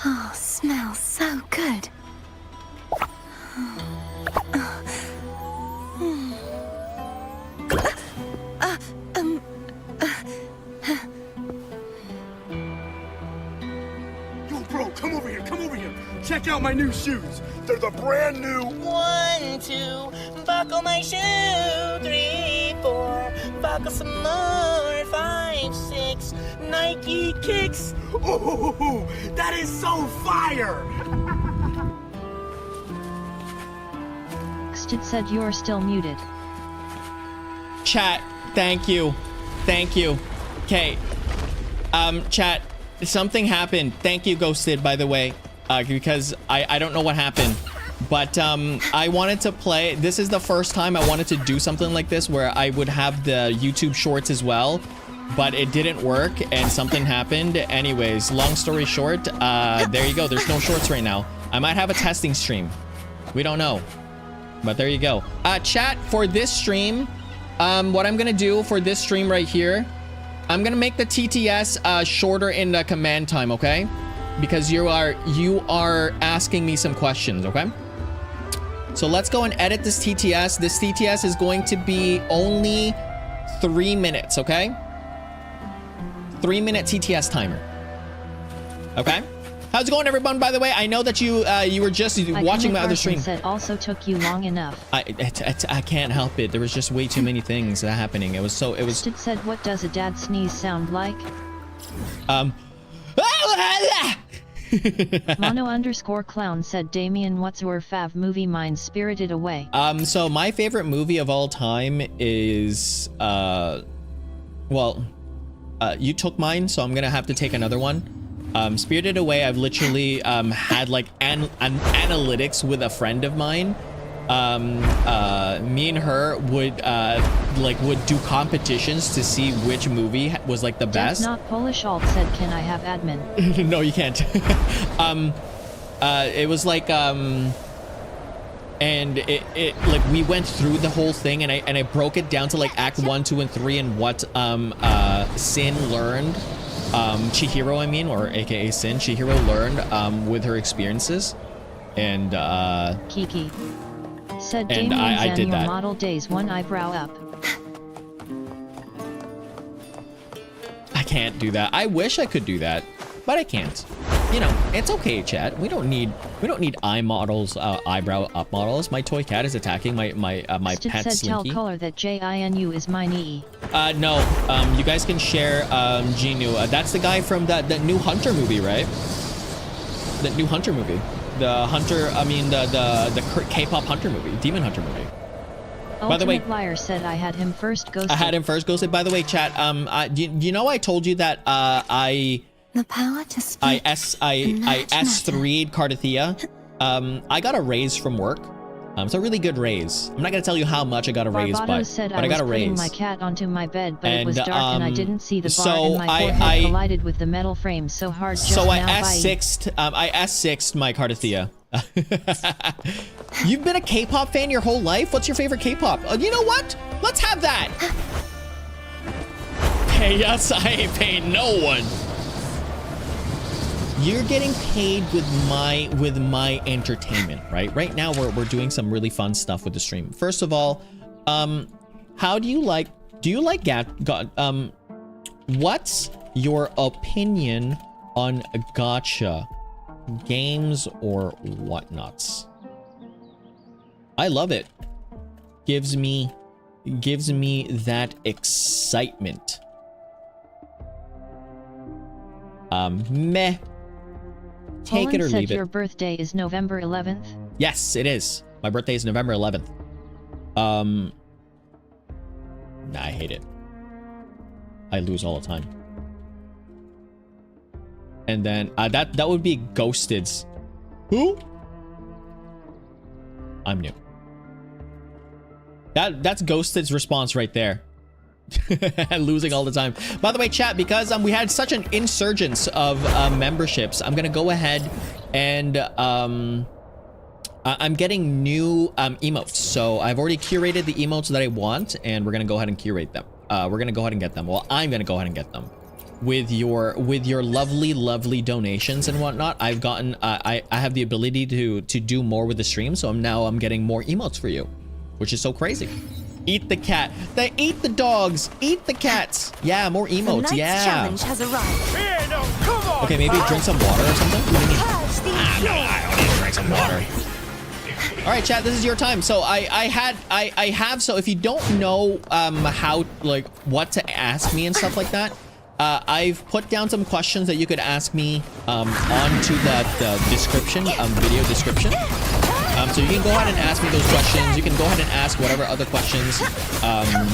Oh, smells so good. Yo, bro, come over here, come over here. Check out my new shoes. They're the brand new 1, 2, buckle my shoe. 3, 4, buckle some more. 5, 6, Nike kicks. Oh, that is so fire! It said you're still muted. Chat, thank you. Thank you. Okay. Chat, something happened. Thank you, Ghosted, by the way. Because I don't know what happened. But I wanted to play. This is the first time I wanted to do something like this where I would have the YouTube shorts as well. But it didn't work and something happened. Anyways, long story short, there you go. There's no shorts right now. I might have a testing stream. We don't know. But there you go. Chat, for this stream, what I'm gonna do for this stream right here, I'm gonna make the TTS shorter in the command time, okay? Because you are asking me some questions, okay? So let's go and edit this TTS. This TTS is going to be only 3 minutes, okay? 3-minute TTS timer. Okay? How's it going, everyone? By the way, I know that you were just watching my other stream. Said also took you long enough. I can't help it. There was just way too many things happening. It was. It said, what does a dad sneeze sound like? Mono_clown said, Damien, what's your fav movie? Mine's Spirited Away. So my favorite movie of all time is you took mine, so I'm gonna have to take another one. Spirited Away, I've literally had like an analytics with a friend of mine. Me and her would do competitions to see which movie was like the best. Not Polish alt said, can I have admin? No, you can't. It was like and it like we went through the whole thing and I broke it down to like act 1, 2, and 3 and what Sin learned. Chihiro, I mean, or aka Sin, Chihiro learned with her experiences, and Kiki said, and Damien's I did your that. model days 1 eyebrow up. I can't do that. I wish I could do that, but I can't. You know, it's okay, chat. We don't need eye models, eyebrow up models. My toy cat is attacking my pet said, Slinky. Tell color that JINU is mine EE. No. You guys can share Genu. That's the guy from that new Hunter movie, right? The new Hunter movie. The Hunter, I mean the K-pop Hunter movie, Demon Hunter movie. By the way, Liar said I had him first ghosted. I had him first ghosted. By the way, chat, you know I told you that The power to speak. I S3'd Cardathea. I got a raise from work. It's a really good raise. I'm not gonna tell you how much I got a raise, but I got a raise. I was putting my cat onto my bed, but it was dark and I didn't see the bar, so and my forehead collided with the metal frame so hard. Just so I now, S6'd my Cardathea. You've been a K-pop fan your whole life? What's your favorite K-pop? You know what? Let's have that. Hey, yes, I ain't paying no one. You're getting paid with my entertainment, right? Right now we're doing some really fun stuff with the stream. First of all, how do you like what's your opinion on gacha games or whatnots? I love it. Gives me that excitement. Meh. Take it or leave it. Your birthday is November 11th? Yes, it is. My birthday is November 11th. Nah, I hate it. I lose all the time. And then that would be Ghosted's. Who? I'm new. That's Ghosted's response right there. Losing all the time. By the way, chat, because we had such an insurgence of memberships, I'm gonna go ahead and I'm getting new emotes. So I've already curated the emotes that I want, and we're gonna go ahead and curate them. We're gonna go ahead and get them. Well, I'm gonna go ahead and get them. with your lovely donations and whatnot, I've gotten I have the ability to do more with the stream. So I'm getting more emotes for you, which is so crazy. Eat the cat. They eat the dogs. Eat the cats. Yeah, more emotes. The Yeah. challenge has arrived. Here, no, come on. Okay, maybe drink some water or something. What do you mean? Purge the No, I don't need to drink some water. All right, chat, this is your time. So I have, so if you don't know how, like, what to ask me and stuff like that, I've put down some questions that you could ask me onto the description, video description. So you can go ahead and ask me those questions. You can go ahead and ask whatever other questions, and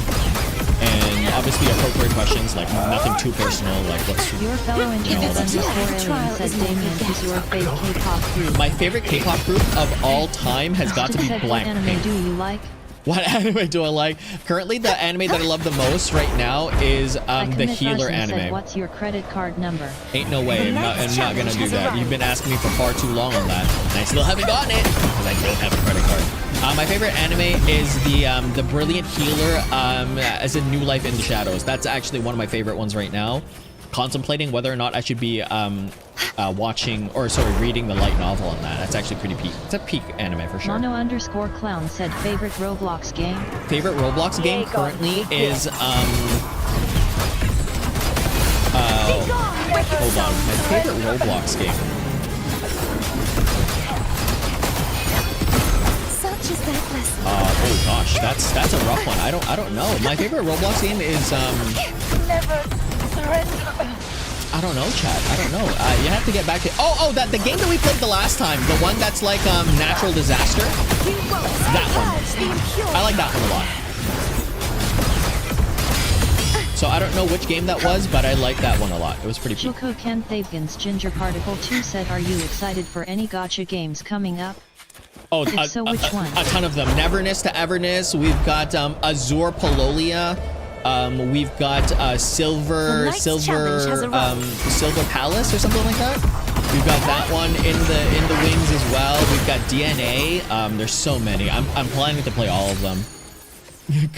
obviously appropriate questions, like nothing too personal, like what's Your fellow internet underscore alien said Damien is your favorite K-pop group. my favorite K-pop group of all time has got to be Said, what anime Blackpink. do you like? What anime do I like? Currently, the anime that I love the most right now is the Healer anime. Said, what's your credit card number? Ain't no way. I'm not gonna do that. You've been asking me for far too long on that, and I still haven't gotten it because I don't have a credit card. My favorite anime is the Brilliant Healer, as in New Life in the Shadows. That's actually one of my favorite ones right now. Contemplating whether or not I should be reading the light novel on that. That's actually pretty peak. It's a peak anime for sure. Mono underscore clown said favorite Roblox game. Favorite Roblox game currently is hold on. My favorite Roblox game. Such is their blessing. Oh gosh, that's a rough one. I don't know. My favorite Roblox game is Never surrender. I don't know, chat. I don't know. You have to get back to the game that we played the last time, the one that's like natural disaster. That one. I like that one a lot. So I don't know which game that was, but I like that one a lot. It was pretty cool. Choco Ken Thavgan's Ginger Particle 2 said, are you excited for any gacha games coming up? Oh, If so, which one? A ton of them. Neverness to Everness. We've got Azure Pololia. We've got Silver Palace or something like that. We've got that one in the wings as well. We've got DNA. There's so many. I'm planning to play all of them.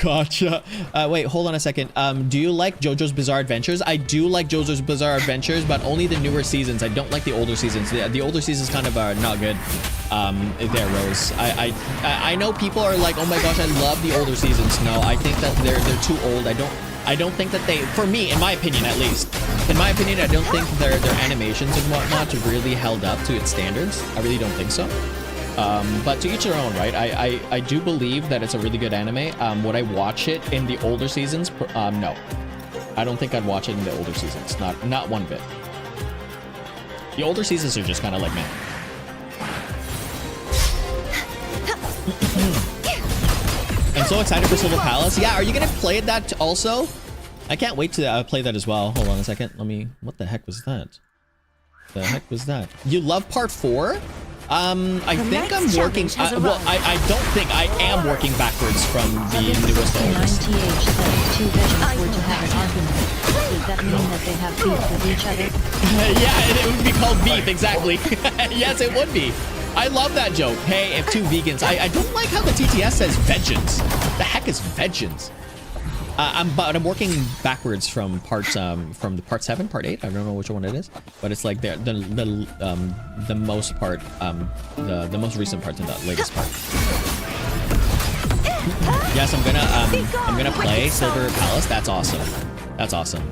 Gotcha. Wait, hold on a second. Do you like JoJo's Bizarre Adventures? I do like JoJo's Bizarre Adventures, but only the newer seasons. I don't like the older seasons. The older seasons kind of are not good. There, Rose. I know people are like, oh my gosh, I love the older seasons. No, I think that they're too old. I don't think that they, for me, in my opinion at least, in my opinion, I don't think their animations and whatnot really held up to its standards. I really don't think so. But to each their own, right? I do believe that it's a really good anime. Would I watch it in the older seasons? No. I don't think I'd watch it in the older seasons. Not one bit. The older seasons are just kind of like, man. I'm so excited for Silver Palace. Yeah, are you gonna play that also? I can't wait to play that as well. Hold on a second. What the heck was that? The heck was that? You love part 4? I think I'm working. Well, I don't think I am working backwards from the newest to oldest. 9TH said if two visions were to have an argument, does that mean that they have beef with each other? Yeah, and it would be called beef, exactly. Yes, it would be. I love that joke. Hey, if two vegans. I don't like how the TTS says vegans. The heck is vegans? But I'm working backwards from part 7, part 8. I don't know which one it is, but it's like the most part, the most recent parts in the latest part. Yes, I'm gonna play Silver Palace. That's awesome. That's awesome.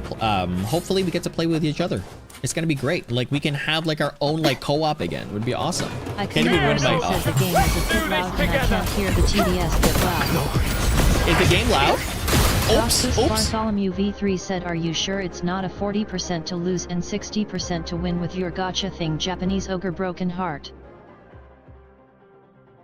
Hopefully we get to play with each other. It's gonna be great. Like we can have like our own like co-op again. It would be awesome. I can't even said the game is a bit loud and I can't hear the TDS bit loud. Is the game loud? Oops. Bartholomew V3 said, are you sure it's not a 40% to lose and 60% to win with your gacha thing, Japanese ogre broken heart?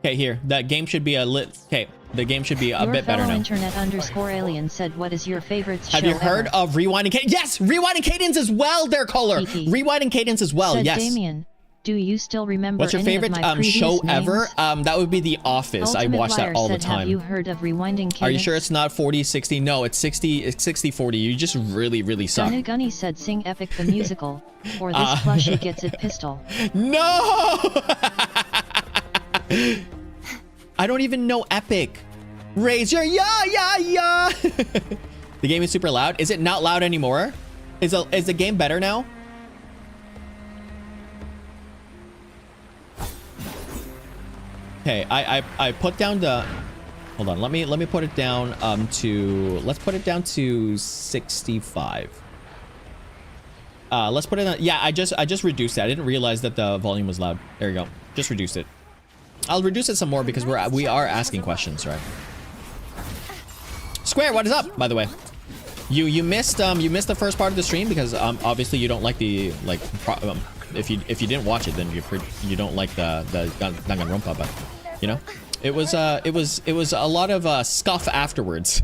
Okay, here. That game should be okay, the game should be a bit better now. Internet underscore alien said, what is your favorite show? Have you heard of Rewinding Cadence? Yes! Rewinding Cadence as well, their color! Rewinding Cadence as well, yes. Damien, do you still remember what's your favorite show ever? That would be The Office. I watch that all the time. Have you heard of Rewinding Cadence? Are you sure it's not 40-60? No, it's 60-40. You just really suck. Gunny said, sing Epic the Musical, or this plushie gets it pistol. No! I don't even know Epic. Raise your yeah. The game is super loud. Is it not loud anymore? Is the game better now? Okay, I put down the. Hold on, let me put it down to. Let's put it down to 65. Let's put it on. Yeah, I just reduced it. I didn't realize that the volume was loud. There you go. Just reduced it. I'll reduce it some more because we are asking questions, right? Square, what is up? By the way, you missed the first part of the stream because obviously you don't like the if you didn't watch it then you don't like the Danganronpa, but you know it was a lot of scuff afterwards.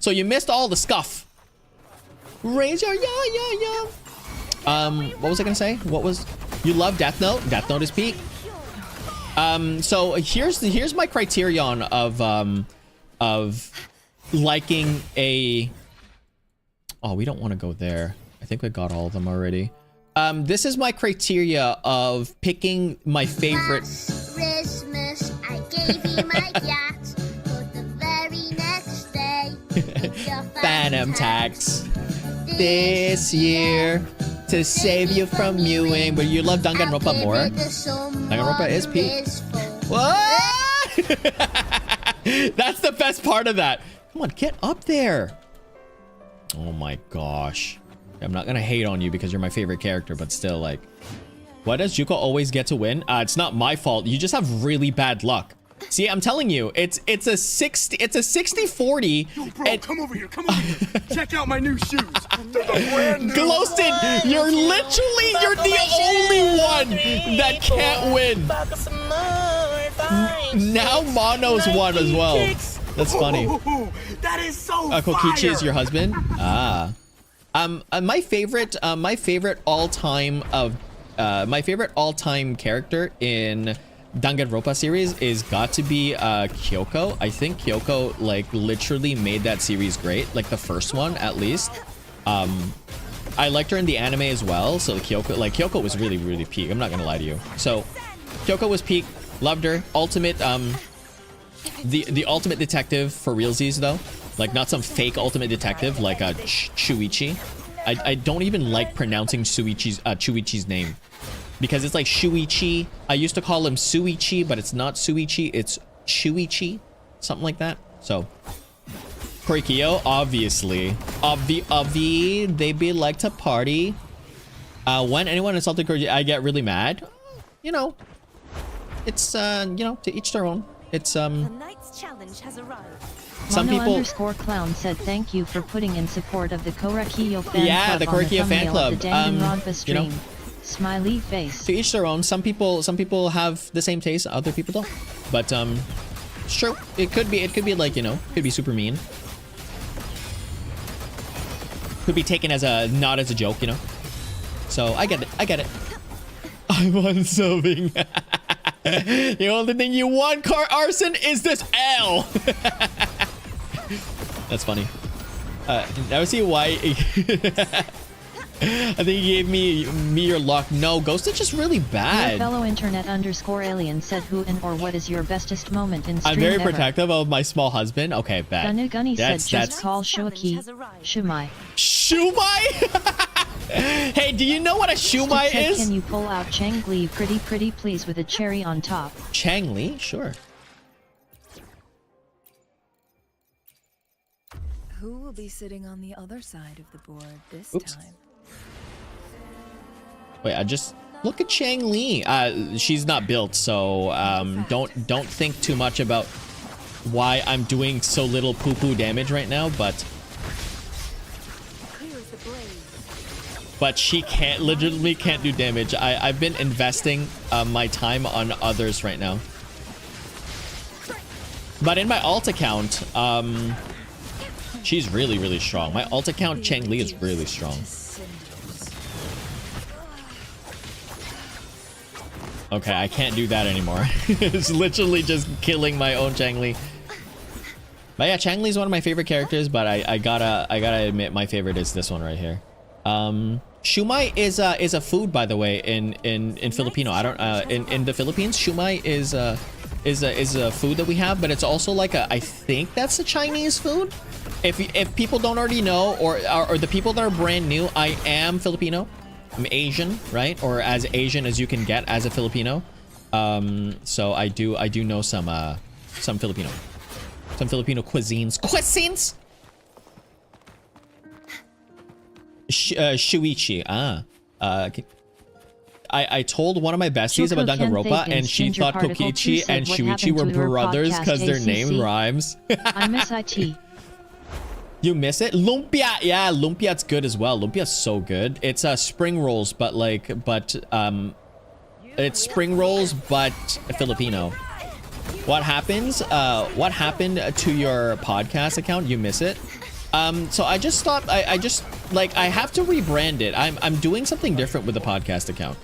So you missed all the scuff. Raise your yeah. What was I gonna say? What was you love Death Note? Death Note is peak. So here's my criterion of liking a. Oh, we don't want to go there. I think we got all of them already. This is my criteria of picking my favorite. Christmas, I gave you my yacht, but the very next day, your Phantom tax this year to save you from mewing. But you love Danganronpa more. Danganronpa is peak. What? That's the best part of that. Come on, get up there. Oh my gosh. I'm not gonna hate on you because you're my favorite character, but still, like, why does Juko always get to win? It's not my fault. You just have really bad luck. See, I'm telling you, it's a 60-40. Yo, bro, come over here. Check out my new shoes. They're the brand new. Glowston, you're the only one that can't win. Now Mono's won as well. That's funny. That is so Kokichi fire. is your husband? Ah. My favorite all-time character in Danganronpa series is got to be Kyoko. I think Kyoko like literally made that series great, like the first one at least. I liked her in the anime as well, so Kyoko was really peak. I'm not gonna lie to you. So Kyoko was peak, loved her. Ultimate the ultimate detective for realsies though, like not some fake ultimate detective like a Shuichi. I don't even like pronouncing Shuichi's name because it's like Shuichi. I used to call him Suichi, but it's not Suichi, it's Shuichi, something like that. So Korikyo, obviously, they be like to party. When anyone insulted Korikyo, I get really mad. You know, it's you know, to each their own. It's The night's challenge has arrived. some people. _clown said thank you for putting in support of the Korikyo fan Yeah, club the on Korikyo fan thumbnail club. of the Danganronpa stream. You know, Smiley face. to each their own. Some people have the same taste, other people don't. But it's true. It could be like, you know, could be super mean. Could be taken as a not as a joke, you know. So I get it. I'm unsubbing. The only thing you want, car arson, is this L. That's funny. Now see why. I think he gave me your luck. No, Ghost is just really Your bad. fellow internet _alien said who and or what is your bestest moment in stream I'm very ever? protective of my small husband. Okay, bad. Gunny said That's just call Shoaki Shumai. Shumai. Hey, do you know what a Shumai Said, is? can you pull out Chang Lee pretty please with a cherry on top? Chang Lee? Sure. Who will be sitting on the other side of the board this Oops. time? Wait, I just look at Chang Lee. She's not built, so don't think too much about why I'm doing so little poo-poo damage right now, but she legitimately can't do damage. I've been investing my time on others right now. But in my alt account, she's really strong. My alt account, Chang Lee, is really strong. Okay, I can't do that anymore. It's literally just killing my own Chang Lee. But yeah, Chang Lee's one of my favorite characters, but I gotta admit my favorite is this one right here. Shumai is a food, by the way, in Filipino. I don't in the Philippines, shumai is a food that we have, but it's also like I think that's a Chinese food. if people don't already know, or the people that are brand new, I am Filipino. I'm Asian, right? Or as Asian as you can get as a Filipino. So I do know some Filipino cuisines. Shuichi. I told one of my besties about Danganronpa, and she thought Kokichi and Shuichi were brothers because their name rhymes. I miss IT. You miss it? Lumpia! Yeah, Lumpia's good as well. Lumpia's so good. It's spring rolls, but it's spring rolls, but Filipino. What happened to your podcast account? You miss it? So I just thought I have to rebrand it. I'm doing something different with the podcast account,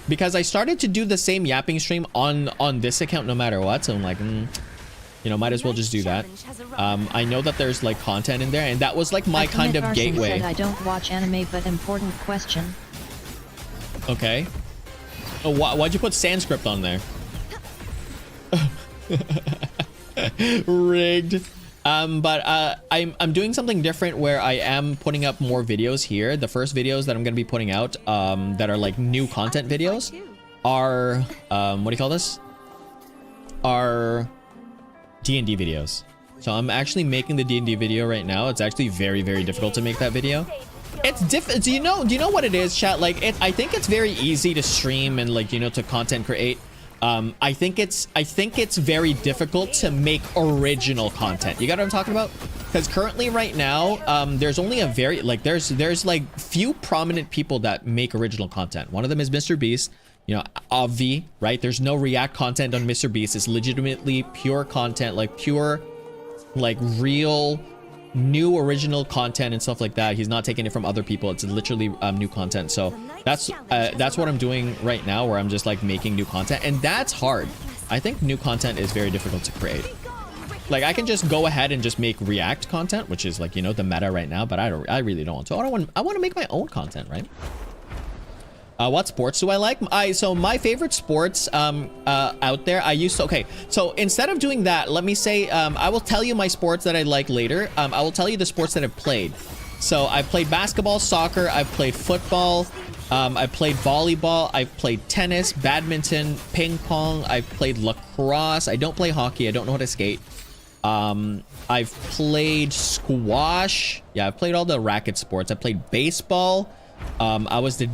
because I started to do the same yapping stream on this account no matter what. So I'm like, you know, might as well just do that. I know that there's like content in there, and that was like my kind of gateway. Said, I don't watch anime, but important question. Okay. Oh, why'd you put Sanskrit on there? Rigged. But I'm doing something different where I am putting up more videos here. The first videos that I'm gonna be putting out that are like new content videos are what do you call this? Are D&D videos. So I'm actually making the D&D video right now. It's actually very, very difficult to make that video. It's do you know what it is, chat? Like I think it's very easy to stream and like, you know, to content create. I think it's very difficult to make original content. You got what I'm talking about? Because currently right now, there's only a very like there's like few prominent people that make original content. One of them is Mr. Beast. You know, Avi, right? There's no React content on Mr. Beast. It's legitimately pure content, like pure, like real, new original content and stuff like that. He's not taking it from other people. It's literally new content. So that's what I'm doing right now, where I'm just like making new content, and that's hard. I think new content is very difficult to create. Like I can just go ahead and just make React content, which is like, you know, the meta right now, but I really don't want to. I want to make my own content, right? What sports do I like? So my favorite sports out there, I used to, okay, so instead of doing that, let me say, I will tell you my sports that I like later. I will tell you the sports that I've played. So I've played basketball, soccer, I've played football, I've played volleyball, I've played tennis, badminton, ping pong, I've played lacrosse. I don't play hockey, I don't know how to skate. I've played squash. Yeah, I've played all the racket sports. I played baseball. I was the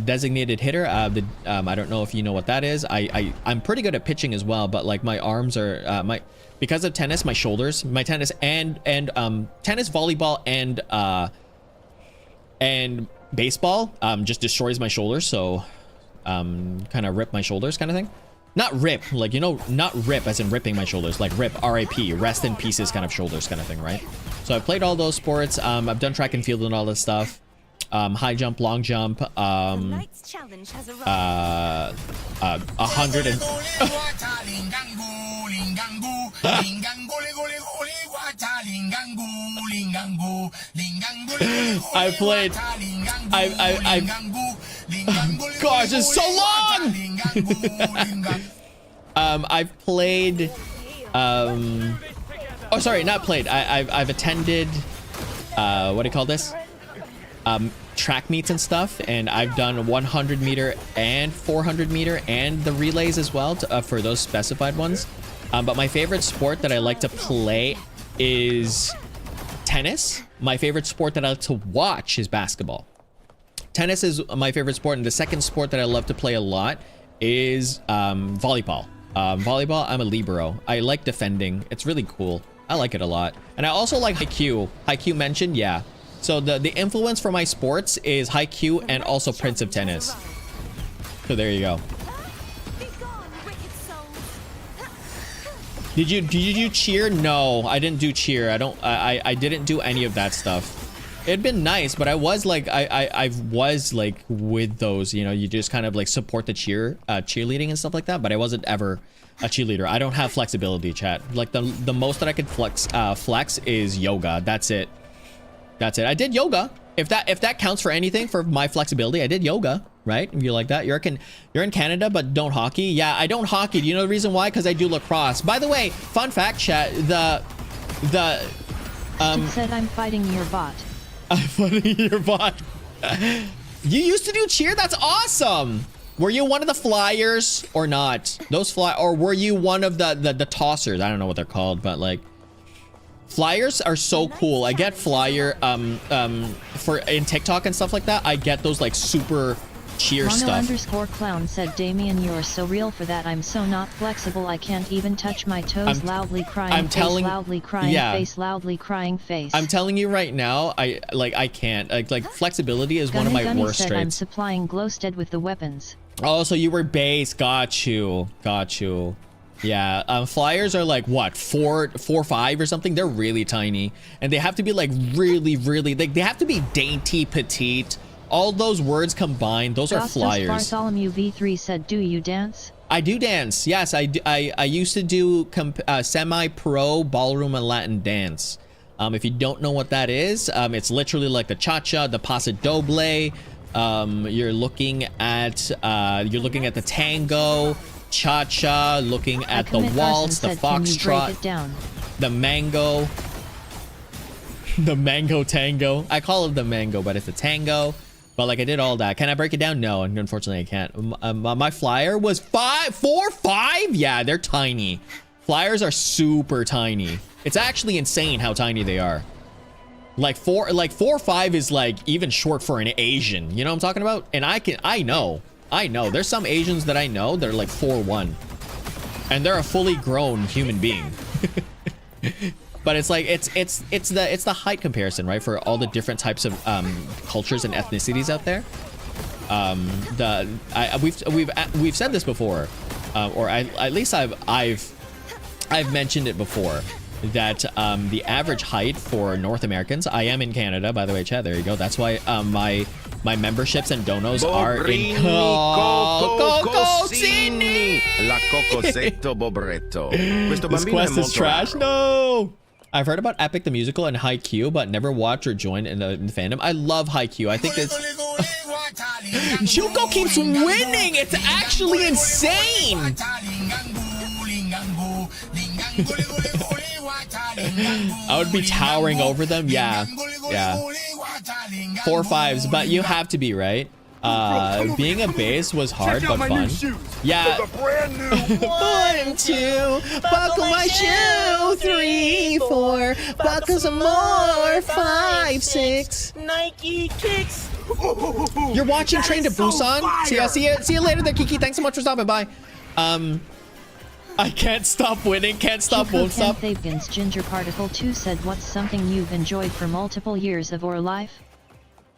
designated hitter. I don't know if you know what that is. I'm pretty good at pitching as well, but like my arms are because of tennis, my shoulders, my tennis and tennis, volleyball and baseball just destroys my shoulders. So kind of rip my shoulders kind of thing. Not rip, like, you know, not rip as in ripping my shoulders, like rip, R.I.P., rest in pieces kind of shoulders kind of thing, right? So I played all those sports. I've done track and field and all this stuff. High jump, long jump, 100 and I played gosh, it's so long. I've played oh sorry, not played, I've attended what do you call this, track meets and stuff, and I've done 100 meter and 400 meter and the relays as well for those specified ones. But my favorite sport that I like to play is tennis. My favorite sport that I like to watch is basketball. Tennis is my favorite sport, and the second sport that I love to play a lot is volleyball. Volleyball, I'm a libero. I like defending. It's really cool. I like it a lot. And I also like HighQ. HighQ mentioned, yeah. So the influence for my sports is HighQ and also Prince of Tennis. So there you go. Did you cheer? No, I didn't do cheer. I didn't do any of that stuff. It'd been nice, but I was like I was like with those, you know, you just kind of like support the cheerleading and stuff like that, but I wasn't ever a cheerleader. I don't have flexibility, chat. Like the most that I could flex is yoga. That's it. That's it. I did yoga. If that counts for anything for my flexibility, I did yoga, right? If you like that, you're in Canada, but don't hockey. Yeah, I don't hockey. Do you know the reason why? Because I do lacrosse. By the way, fun fact, chat. It said I'm fighting your bot. I'm fighting your bot. You used to do cheer? That's awesome. Were you one of the flyers or not? Or were you one of the tossers? I don't know what they're called, but like flyers are so cool. I get flyer for in TikTok and stuff like that. I get those like super cheer stuff. _clown said, Damien, you're so real for that. I'm so not flexible. I can't even touch my toes. Loudly crying face, loudly crying face, loudly crying face. I'm telling you right now, I can't. Like flexibility is one of my worst said, traits. I'm supplying Glowstead with the weapons. Oh, so you were base. Got you. Yeah, flyers are like what, 4, 5 or something. They're really tiny, and they have to be like really like they have to be dainty, petite. All those words combined, those are flyers. Bartholomew V3 said, do you dance? I do dance. Yes, I do. I used to do semi-pro ballroom and Latin dance. If you don't know what that is, it's literally like the cha-cha, the paso doble. You're looking at the tango, cha-cha, looking at the waltz, the foxtrot, the mango. The mango tango. I call it the mango, but it's a tango. But like I did all that. Can I break it down? No, unfortunately I can't. My flyer was 4, 5. Yeah, they're tiny. Flyers are super tiny. It's actually insane how tiny they are. Like 4, 5 is like even short for an Asian. You know what I'm talking about? And I know. There's some Asians that I know that are like 4'1", and they're a fully grown human being. But it's like it's the height comparison, right? For all the different types of cultures and ethnicities out there. We've said this before, or at least I've mentioned it before, that the average height for North Americans. I am in Canada, by the way, Chad. There you go. That's why my memberships and donos are in Cocosini. La Cocosetto Bobretto. This quest is trash. No. I've heard about Epic the Musical and HighQ, but never watched or joined in the fandom. I love HighQ. I think it's... Juko keeps winning! It's actually insane! I would be towering over them. Yeah. 4 5s, but you have to be, right? Being a base was hard but fun. Yeah. 1, 2, buckle my shoe. 3, 4, buckle some more. 5, 6. Nike kicks. You're watching Train to Busan? See you later there, Kiki. Thanks so much for stopping by. I can't stop winning. Can't stop, won't stop. Fabian's Ginger Particle 2 said, what's something you've enjoyed for multiple years of your life?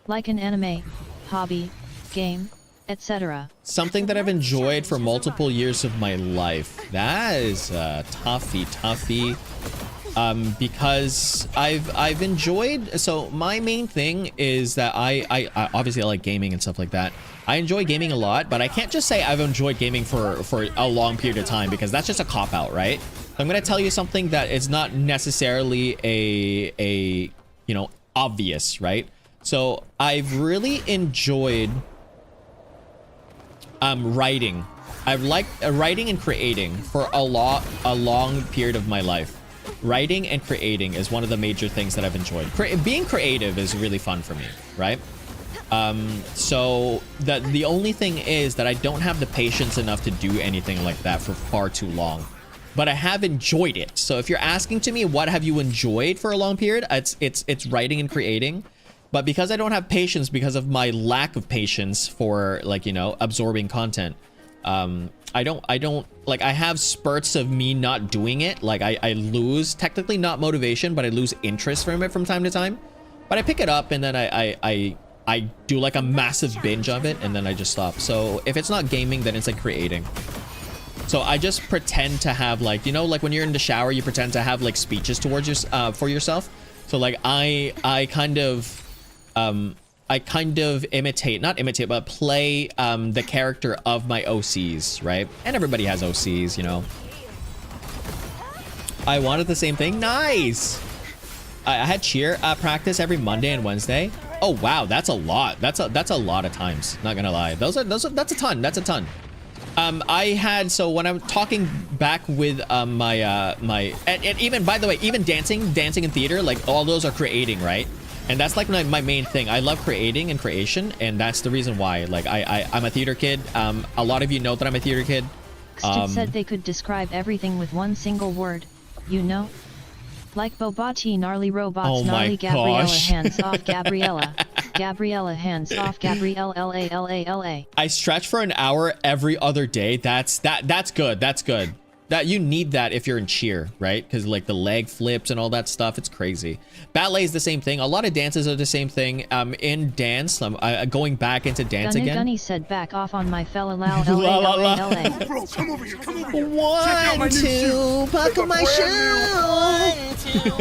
Like an anime, hobby, game, etc. Something that I've enjoyed for multiple years of my life. That is toughie. Because I've enjoyed, so my main thing is that I obviously I like gaming and stuff like that. I enjoy gaming a lot, but I can't just say I've enjoyed gaming for a long period of time, because that's just a cop-out, right? So I'm gonna tell you something that is not necessarily a you know, obvious, right? So I've really enjoyed writing. I've liked writing and creating for a long period of my life. Writing and creating is one of the major things that I've enjoyed. Being creative is really fun for me, right? So the only thing is that I don't have the patience enough to do anything like that for far too long. But I have enjoyed it. So if you're asking to me, what have you enjoyed for a long period? It's writing and creating. But because I don't have patience, because of my lack of patience for, like, you know, absorbing content, I don't like, I have spurts of me not doing it. Like I lose, technically not motivation, but I lose interest from it from time to time. But I pick it up and then I do like a massive binge of it and then I just stop. So if it's not gaming, then it's like creating. So I just pretend to have, like, you know, like when you're in the shower, you pretend to have like speeches towards your, for yourself. So like I kind of imitate, not imitate, but play the character of my OCs, right? And everybody has OCs, you know. I wanted the same thing. Nice. I had cheer practice every Monday and Wednesday. Oh wow, that's a lot. That's a lot of times. Not gonna lie. That's a ton. That's a ton. I had, so when I'm talking back with and even, by the way, even dancing in theater, like all those are creating, right? And that's like my main thing. I love creating and creation, and that's the reason why. Like I'm a theater kid. A lot of you know that I'm a theater kid. Said they could describe everything with one single word, you know? Like Bobati, gnarly robots, Oh my gnarly Gabriella, gosh. hands off Gabriella. Gabriella, hands off Gabrielle, L-A-L-A-L-A. I stretch for an hour every other day. That's good. That's good. That you need that if you're in cheer, right? Because like the leg flips and all that stuff, it's crazy. Ballet is the same thing. A lot of dances are the same thing. In dance, I'm going back into dance again. Gunny said back off on my fella Lao, La, la, la. L-A-L-A-L-A. Bro, come over here, come over here. Check out my One, new shoes. two, buckle my shoe. 1, 2,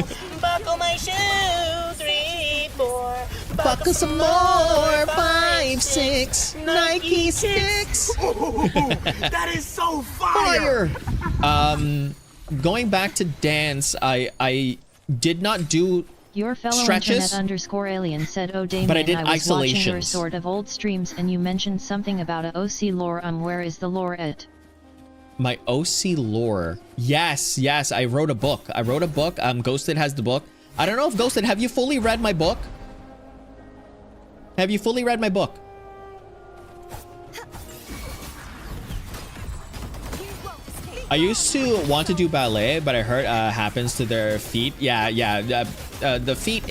buckle my shoe. 3, 4, Buckle some more. 5, 6, Nike 6. That is so fire. Going back to dance, I did not do Your fellow stretches, internet_alien said, oh Damien, but I did was watching your isolations. sort of old streams and you mentioned something about a OC lore. Where is the lore at? My OC lore. Yes, I wrote a book. Ghosted has the book. I don't know if Ghosted, have you fully read my book? Have you fully read my book? I used to want to do ballet, but I heard happens to their feet. The feet,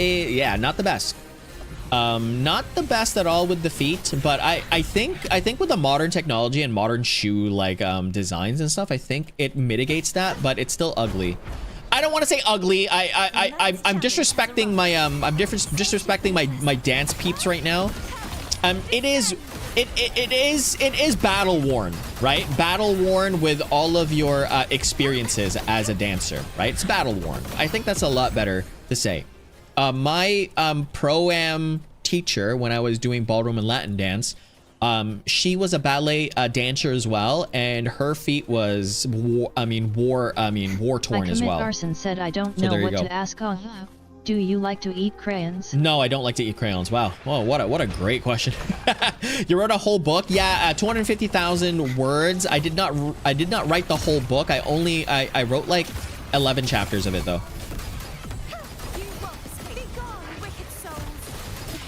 not the best. Not the best at all with the feet, but I think with the modern technology and modern shoe like designs and stuff, I think it mitigates that, but it's still ugly. I don't want to say ugly. I'm disrespecting my disrespecting my dance peeps right now. It is battle worn, right? Battle worn with all of your experiences as a dancer, right? It's battle worn. I think that's a lot better to say. My pro-am teacher when I was doing ballroom and Latin dance, she was a ballet dancer as well, and her feet was war torn as well. Carson said, I don't know what to ask. Do you like to eat crayons? No, I don't like to eat crayons. Wow. Whoa, what a great question. You wrote a whole book? Yeah, 250,000 words. I did not write the whole book. I wrote like 11 chapters of it though.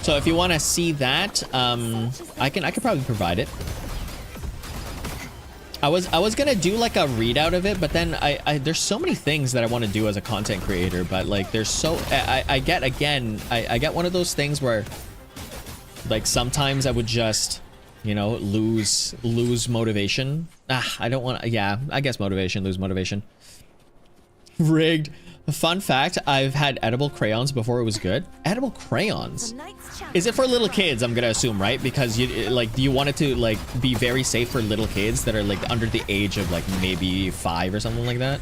So if you want to see that, I could probably provide it. I was gonna do like a readout of it, but then I there's so many things that I want to do as a content creator, but like there's so I get one of those things where like sometimes I would just, you know, lose motivation. I don't want. Yeah, I guess lose motivation. Rigged. Fun fact, I've had edible crayons before it was good. Edible crayons? Is it for little kids, I'm gonna assume, right? Because you want it to like be very safe for little kids that are like under the age of like maybe 5 or something like that.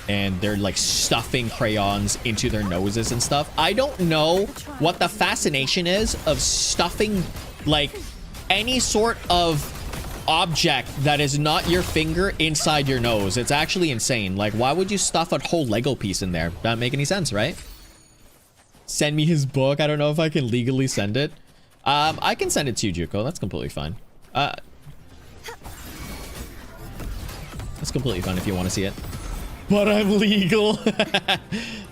And they're like stuffing crayons into their noses and stuff. I don't know what the fascination is of stuffing like any sort of object that is not your finger inside your nose. It's actually insane. Like, why would you stuff a whole Lego piece in there? Doesn't make any sense, right? Send me his book. I don't know if I can legally send it. I can send it to you, Juko. That's completely fine. That's completely fine if you want to see it. But I'm legal.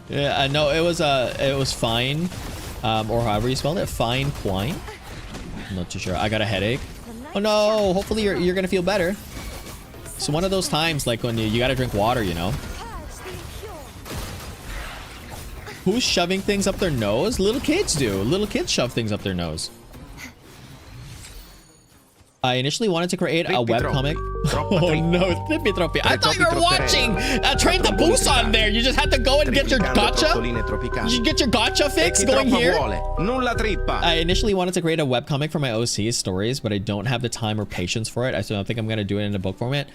Yeah, no, it was fine. Or however you spelled it. Fine Quine. I'm not too sure. I got a headache. Oh no, hopefully you're gonna feel better. It's one of those times like when you gotta drink water, you know. Who's shoving things up their nose? Little kids do. Little kids shove things up their nose. I initially wanted to create a webcomic. Oh no, I thought you were watching Train to Busan there. You just had to go and get your gacha? You get your gacha fix going here? I initially wanted to create a webcomic for my OC stories, but I don't have the time or patience for it. I still don't think I'm gonna do it in a book format.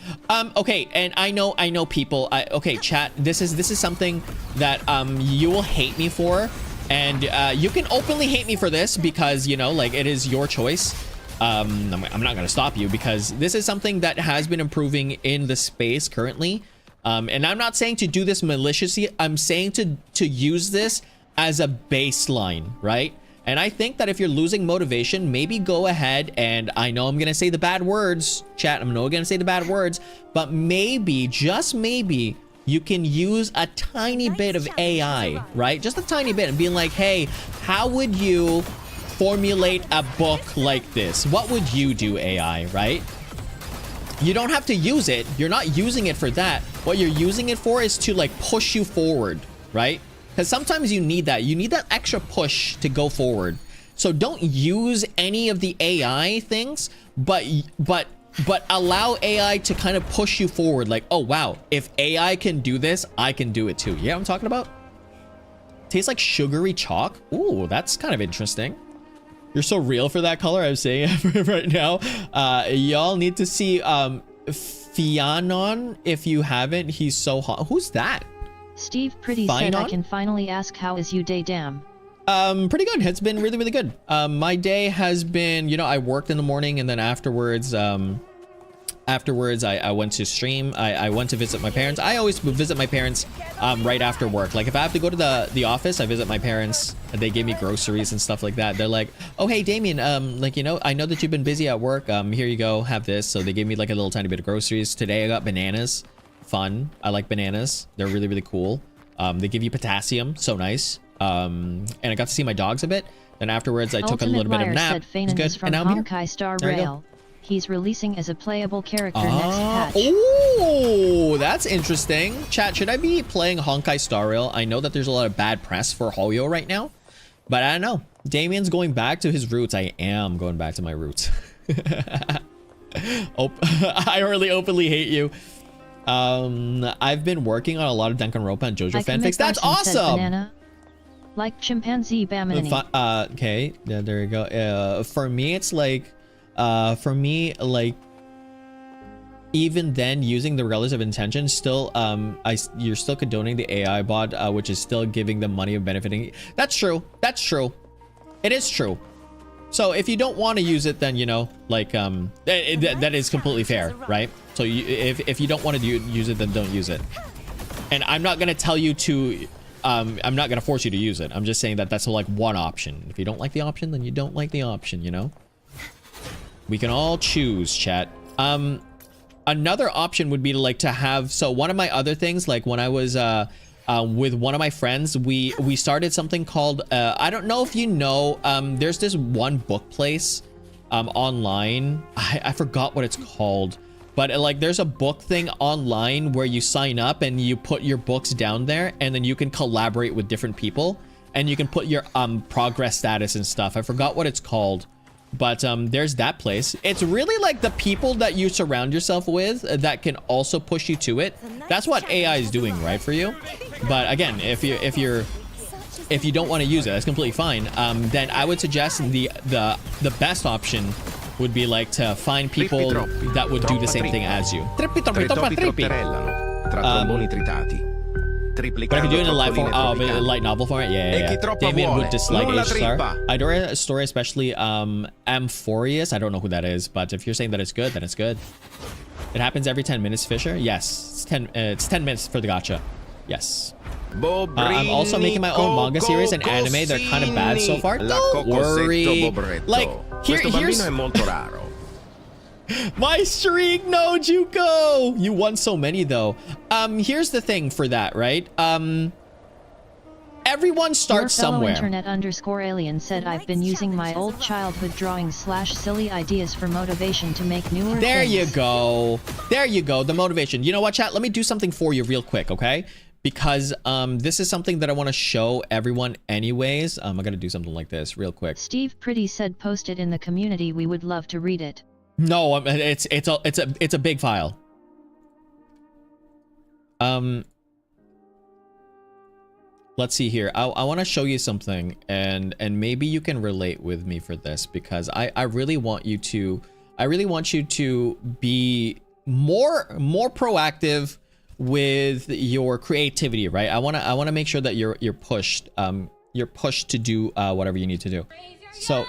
Okay, and I know people. Okay, chat. This is something that you will hate me for, and you can openly hate me for this because you know, like, it is your choice. I'm not gonna stop you because this is something that has been improving in the space currently, and I'm not saying to do this maliciously. I'm saying to use this as a baseline, right? And I think that if you're losing motivation, maybe go ahead and, I know I'm going to say the bad words, chat, I'm not going to say the bad words, but maybe, just maybe, you can use a tiny bit of AI, right? Just a tiny bit, and being like, hey, how would you formulate a book like this? What would you do, AI, right? You don't have to use it. You're not using it for that. What you're using it for is to like push you forward, right? Because sometimes you need that. You need that extra push to go forward. So don't use any of the AI things, but allow AI to kind of push you forward. Like, oh, wow, if AI can do this, I can do it too. Yeah, I'm talking about. Tastes like sugary chalk. Ooh, that's kind of interesting. You're so real for that color. I'm saying it right now. Y'all need to see Fion if you haven't. He's so hot. Who's that? Steve Pretty said, I can finally ask, how is you day, damn? Pretty good. It's been really, really good. My day has been, you know, I worked in the morning, and then afterwards, I went to stream. I went to visit my parents. I always visit my parents right after work. Like if I have to go to the office, I visit my parents. They give me groceries and stuff like that. They're like, oh, hey, Damien, like, you know, I know that you've been busy at work. Here you go, have this. So they gave me like a little tiny bit of groceries. Today I got bananas. Fun. I like bananas. They're really, really cool. They give you potassium. So nice. And I got to see my dogs a bit. Then afterwards, I took a little bit of a nap. It's good. From and now I'm Honkai Star Rail. He's releasing as a playable character next patch. Oh, that's interesting. Chat, should I be playing Honkai Star Rail? I know that there's a lot of bad press for Hoyo right now, but I don't know. Damien's going back to his roots. I am going back to my roots. I really openly hate you. I've been working on a lot of Danganronpa and JoJo fanfics. That's awesome. Banana, like chimpanzee bamini. Okay, yeah, there you go. For me, it's like, even then, using the relative intention, still, you're still condoning the AI bot, which is still giving them money of benefiting. That's true. That's true. It is true. So if you don't want to use it, then, you know, like, that is completely fair, right? So if you don't want to use it, then don't use it. And I'm not going to tell you to, I'm not going to force you to use it. I'm just saying that that's like one option. If you don't like the option, then you don't like the option, you know? We can all choose, chat. Another option would be to like to have, so one of my other things, like when I was, with one of my friends, we started something called, I don't know if you know, there's this one Bookplace online. I forgot what it's called, but like there's a book thing online where you sign up and you put your books down there, and then you can collaborate with different people, and you can put your progress status and stuff. I forgot what it's called, but there's that place. It's really like the people that you surround yourself with that can also push you to it. That's what AI is doing, right, for you. But again, if you don't want to use it, that's completely fine. Then I would suggest the best option would be like to find people that would do the same thing as you. But I could do it in a light form, light novel format. Yeah. Damien would dislike H-Star. Yandere story, especially Amphorius. I don't know who that is, but if you're saying that it's good, then it's good. It happens every 10 minutes, Fisher. Yes, it's 10 minutes for the gacha. Yes. I'm also making my own manga series and anime. They're kind of bad so far. Don't worry. Like, here's my streak. No, Juko. You won so many though. Here's the thing for that, right? Everyone starts somewhere. Internet_alien said, I've been using my old childhood drawings / silly ideas for motivation to make newer There things. you go. There you go. The motivation. You know what, chat? Let me do something for you real quick, okay? Because this is something that I want to show everyone anyways. I gotta do something like this real quick. Steve Pretty said, post it in the community. We would love to read it. No, it's a big file. Let's see here. I want to show you something, and maybe you can relate with me for this, because I really want you to be more proactive with your creativity, right? I want to make sure that you're pushed to do whatever you need to do. So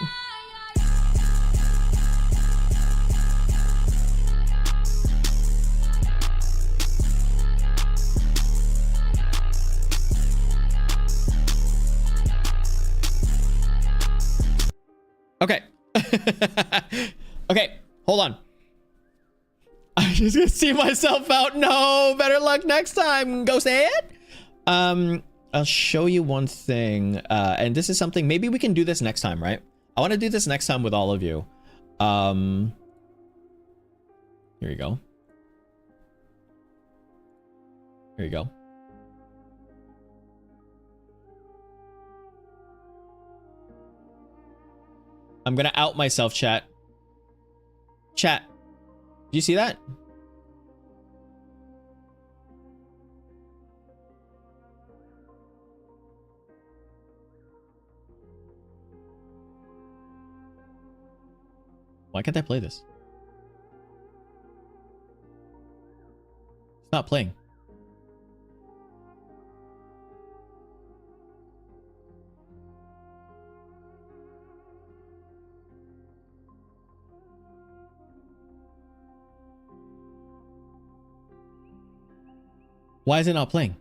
Okay. Okay, hold on. I'm just gonna see myself out. No, better luck next time. Go say it. I'll show you one thing. And this is something, maybe we can do this next time, right? I want to do this next time with all of you. Here you go. Here you go. I'm gonna out myself, chat. Chat. Do you see that? Why can't I play this? It's not playing. Why is it not playing?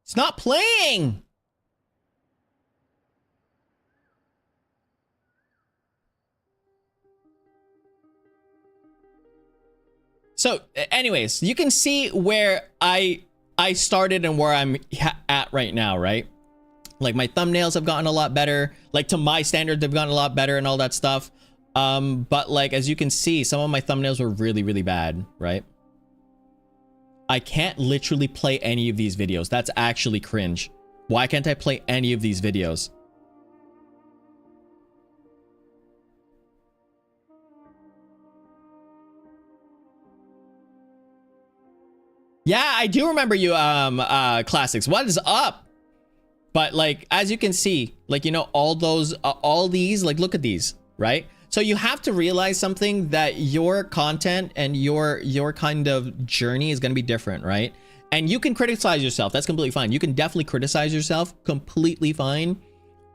It's not playing! So, anyways, you can see where I started and where I'm at right now, right? Like, my thumbnails have gotten a lot better. Like, to my standards, they've gotten a lot better and all that stuff. But like, as you can see, some of my thumbnails were really, really bad, right? I can't literally play any of these videos. That's actually cringe. Why can't I play any of these videos? Yeah, I do remember you, Classics. What is up? But like, as you can see, like, you know, all those, all these, like, look at these, right? So you have to realize something, that your content and your kind of journey is going to be different, right? And you can criticize yourself. That's completely fine. You can definitely criticize yourself. Completely fine.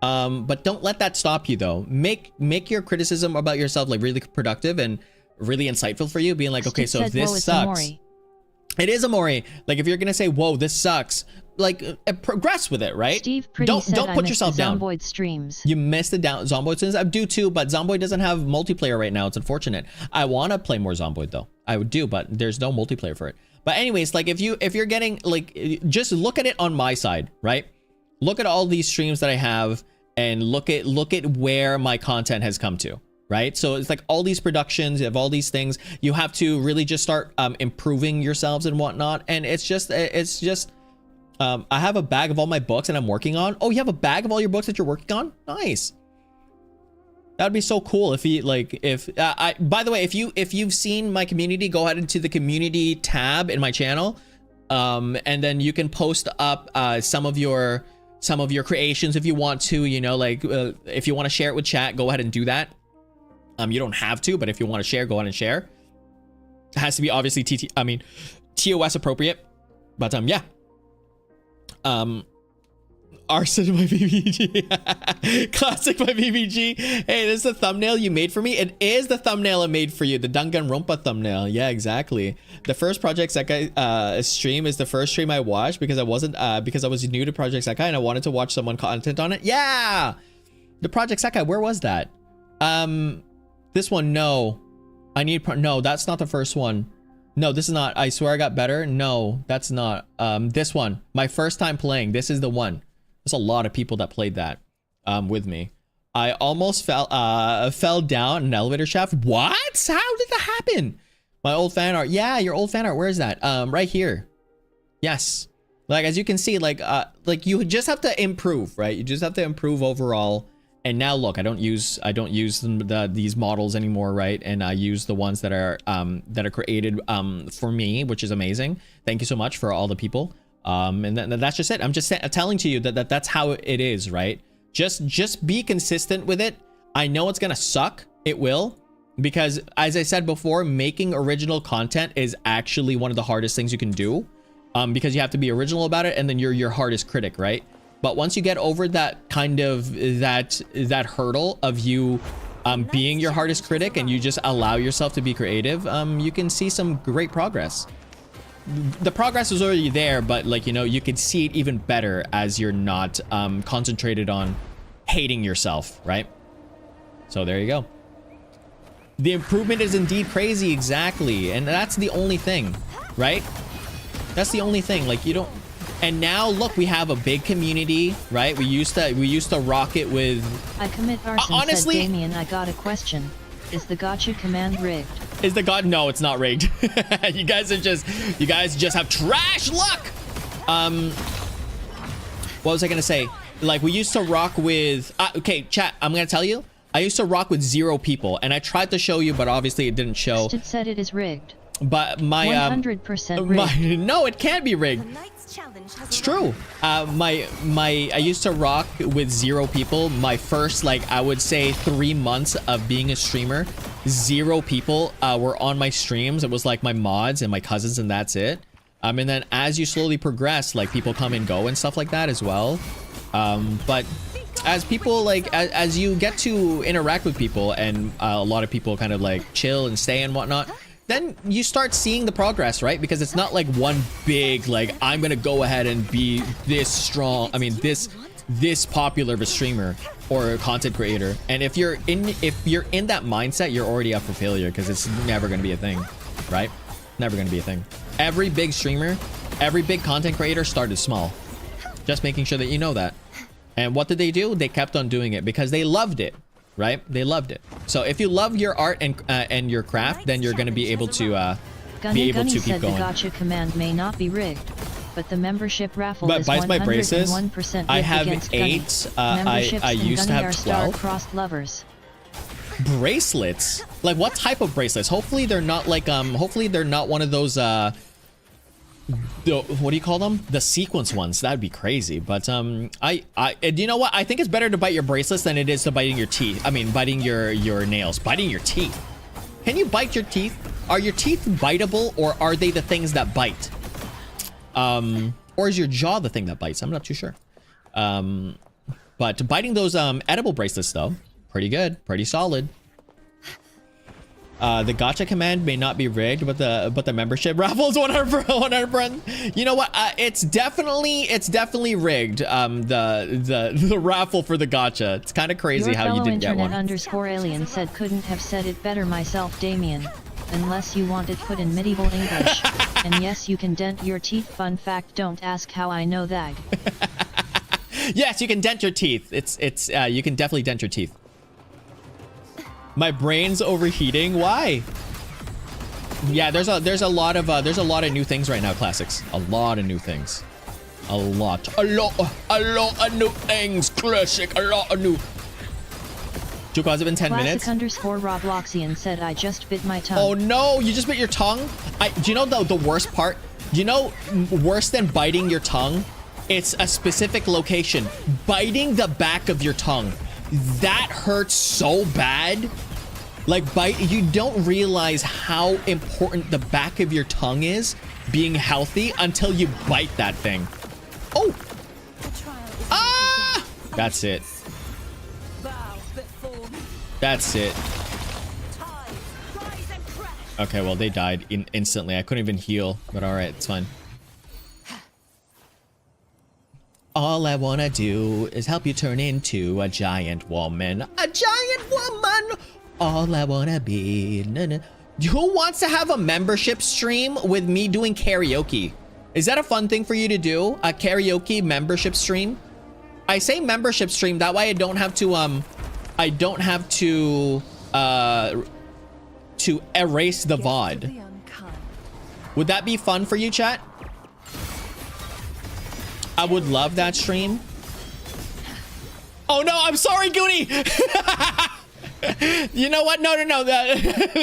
But don't let that stop you, though. Make your criticism about yourself like really productive and really insightful for you. Being like, okay, so this sucks. It is Amori. Like, if you're gonna say, "Whoa, this sucks," like, progress with it, right? Steve don't put yourself down. Zomboid streams. You missed the Zomboid streams. I do too, but Zomboid doesn't have multiplayer right now. It's unfortunate. I want to play more Zomboid though. I would do, but there's no multiplayer for it. But anyways, like, if you're getting, like, just look at it on my side, right? Look at all these streams that I have, and look at where my content has come to. Right? So it's like all these productions, you have all these things, you have to really just start improving yourselves and whatnot. And it's just I have a bag of all my books and I'm working on. Oh, you have a bag of all your books that you're working on? Nice. That'd be so cool if you, like, by the way, if you've seen my community, go ahead into the community tab in my channel, and then you can post up some of your creations if you want to, you know, like, if you want to share it with chat, go ahead and do that. You don't have to, but if you want to share, go ahead and share. It has to be obviously TOS appropriate. But yeah. Arson by BBG. Classic by BBG. Hey, this is the thumbnail you made for me. It is the thumbnail I made for you. The Danganronpa thumbnail. Yeah, exactly. The first Project Sekai stream is the first stream I watched because I was new to Project Sekai and I wanted to watch someone content on it. Yeah. The Project Sekai, where was that? This one, no. No, that's not the first one. No, this is not. I swear I got better. No, that's not. This one, my first time playing. This is the one. There's a lot of people that played that with me. I almost fell down an elevator shaft. What? How did that happen? My old fan art. Yeah, your old fan art. Where is that? Right here. Yes. Like, as you can see, like you just have to improve, right? You just have to improve overall. And now look, I don't use these models anymore, right? And I use the ones that are created for me, which is amazing. Thank you so much for all the people. And that's just it. I'm just telling to you that that's how it is, right? Just be consistent with it. I know it's gonna suck. It will, because as I said before, making original content is actually one of the hardest things you can do, because you have to be original about it, and then you're your hardest critic, right? But once you get over that kind of that hurdle of you being your hardest critic and you just allow yourself to be creative, you can see some great progress. the progress was already there, but like, you know, you could see it even better as you're not concentrated on hating yourself, right? So there you go. The improvement is indeed crazy, exactly. And that's the only thing, right? That's the only thing. Like, you don't. And now look, we have a big community, right? We used to rock it with. I commit arson. Honestly, said Damien, I got a question. Is the gacha command rigged? Is the god? No, it's not rigged. you guys just have trash luck. What was I gonna say? Like, we used to rock with. Okay, chat. I'm gonna tell you. I used to rock with 0 people, and I tried to show you, but obviously it didn't show. It said it is rigged. But my 100% rigged. no, it can't be rigged. It's true. I used to rock with 0 people. My first, like, I would say 3 months of being a streamer, 0 people were on my streams. It was like my mods and my cousins, and that's it. And then as you slowly progress, like, people come and go and stuff like that as well. But as people, like, as you get to interact with people, and a lot of people kind of like chill and stay and whatnot, then you start seeing the progress, right? Because it's not like one big, like, I'm gonna go ahead and be this strong, I mean this popular of a streamer or a content creator. And if you're in that mindset, you're already up for failure, because it's never gonna be a thing, right? Never gonna be a thing. Every big streamer, every big content creator started small. Just making sure that you know that. And what did they do? They kept on doing it because they loved it, right? They loved it. So if you love your art and your craft, then you're going to be able to keep going. The gacha command may not be rigged, but the membership raffle but is buys my braces. 101% I have against 8. I used to have 12. Crossed lovers. Bracelets? Like, what type of bracelets? Hopefully they're not like hopefully they're not one of those what do you call them? The sequence ones. That'd be crazy. But you know what? I think it's better to bite your bracelets than it is to biting your teeth. I mean, biting your nails. Biting your teeth. Can you bite your teeth? Are your teeth biteable, or are they the things that bite? Or is your jaw the thing that bites? I'm not too sure. But biting those edible bracelets though, pretty good, pretty solid. The gacha command may not be rigged, but the membership raffle is 100%. You know what? It's definitely rigged. The raffle for the gacha. It's kind of crazy how you didn't get one. _alien said couldn't have said it better myself, Damien. Unless you want it put in medieval English. And yes, you can dent your teeth. Fun fact, don't ask how I know that. Yes, you can dent your teeth. You can definitely dent your teeth. My brain's overheating. Why? Yeah, there's a lot of new things right now, classics. A lot of new things. A lot of new things, classic. A lot of new. Juke, has it been 10 minutes? _Robloxian said I just bit my tongue. Oh no, you just bit your tongue? Do you know the worst part? Do you know worse than biting your tongue? It's a specific location. Biting the back of your tongue. That hurts so bad. Like, you don't realize how important the back of your tongue is being healthy until you bite that thing. Oh! Ah! That's it. That's it. Okay, well, they died instantly. I couldn't even heal, but alright, it's fine. All I wanna do is help you turn into a giant woman. A giant woman! All I wanna be. Who wants to have a membership stream with me doing karaoke? Is that a fun thing for you to do? A karaoke membership stream? I say membership stream, that way I don't have to erase the VOD. Would that be fun for you, chat? I would love that stream. Oh no, I'm sorry, Goonie. You know what? No.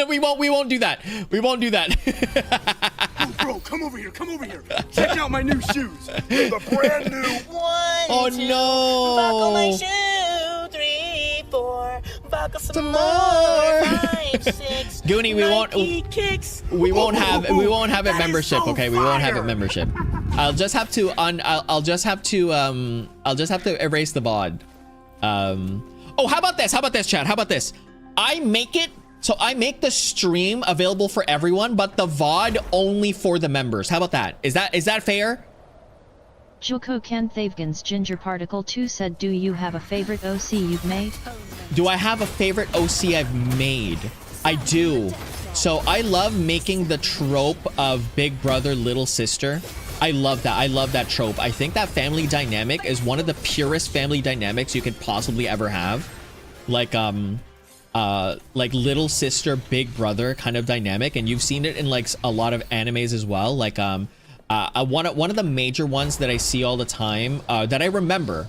We won't do that. We won't do that. Oh, bro, come over here. Check out my new shoes. They're the brand new. 1, oh 2, no. buckle my shoe. 3, 4, buckle some more. 5, 6. Goonie, we won't have it membership, so okay? We won't have it membership. I'll just have to erase the VOD. Oh, how about this, chat? How about this? I make it So I make the stream available for everyone, but the VOD only for the members. How about that? Is that fair? Joko Kenthavgans Ginger Particle 2 said, do you have a favorite OC you've made? Do I have a favorite OC I've made? I do. So I love making the trope of big brother, little sister. I love that. I love that trope. I think that family dynamic is one of the purest family dynamics you could possibly ever have. Like little sister, big brother kind of dynamic. And you've seen it in like a lot of animes as well. Like, one of the major ones that I see all the time, that I remember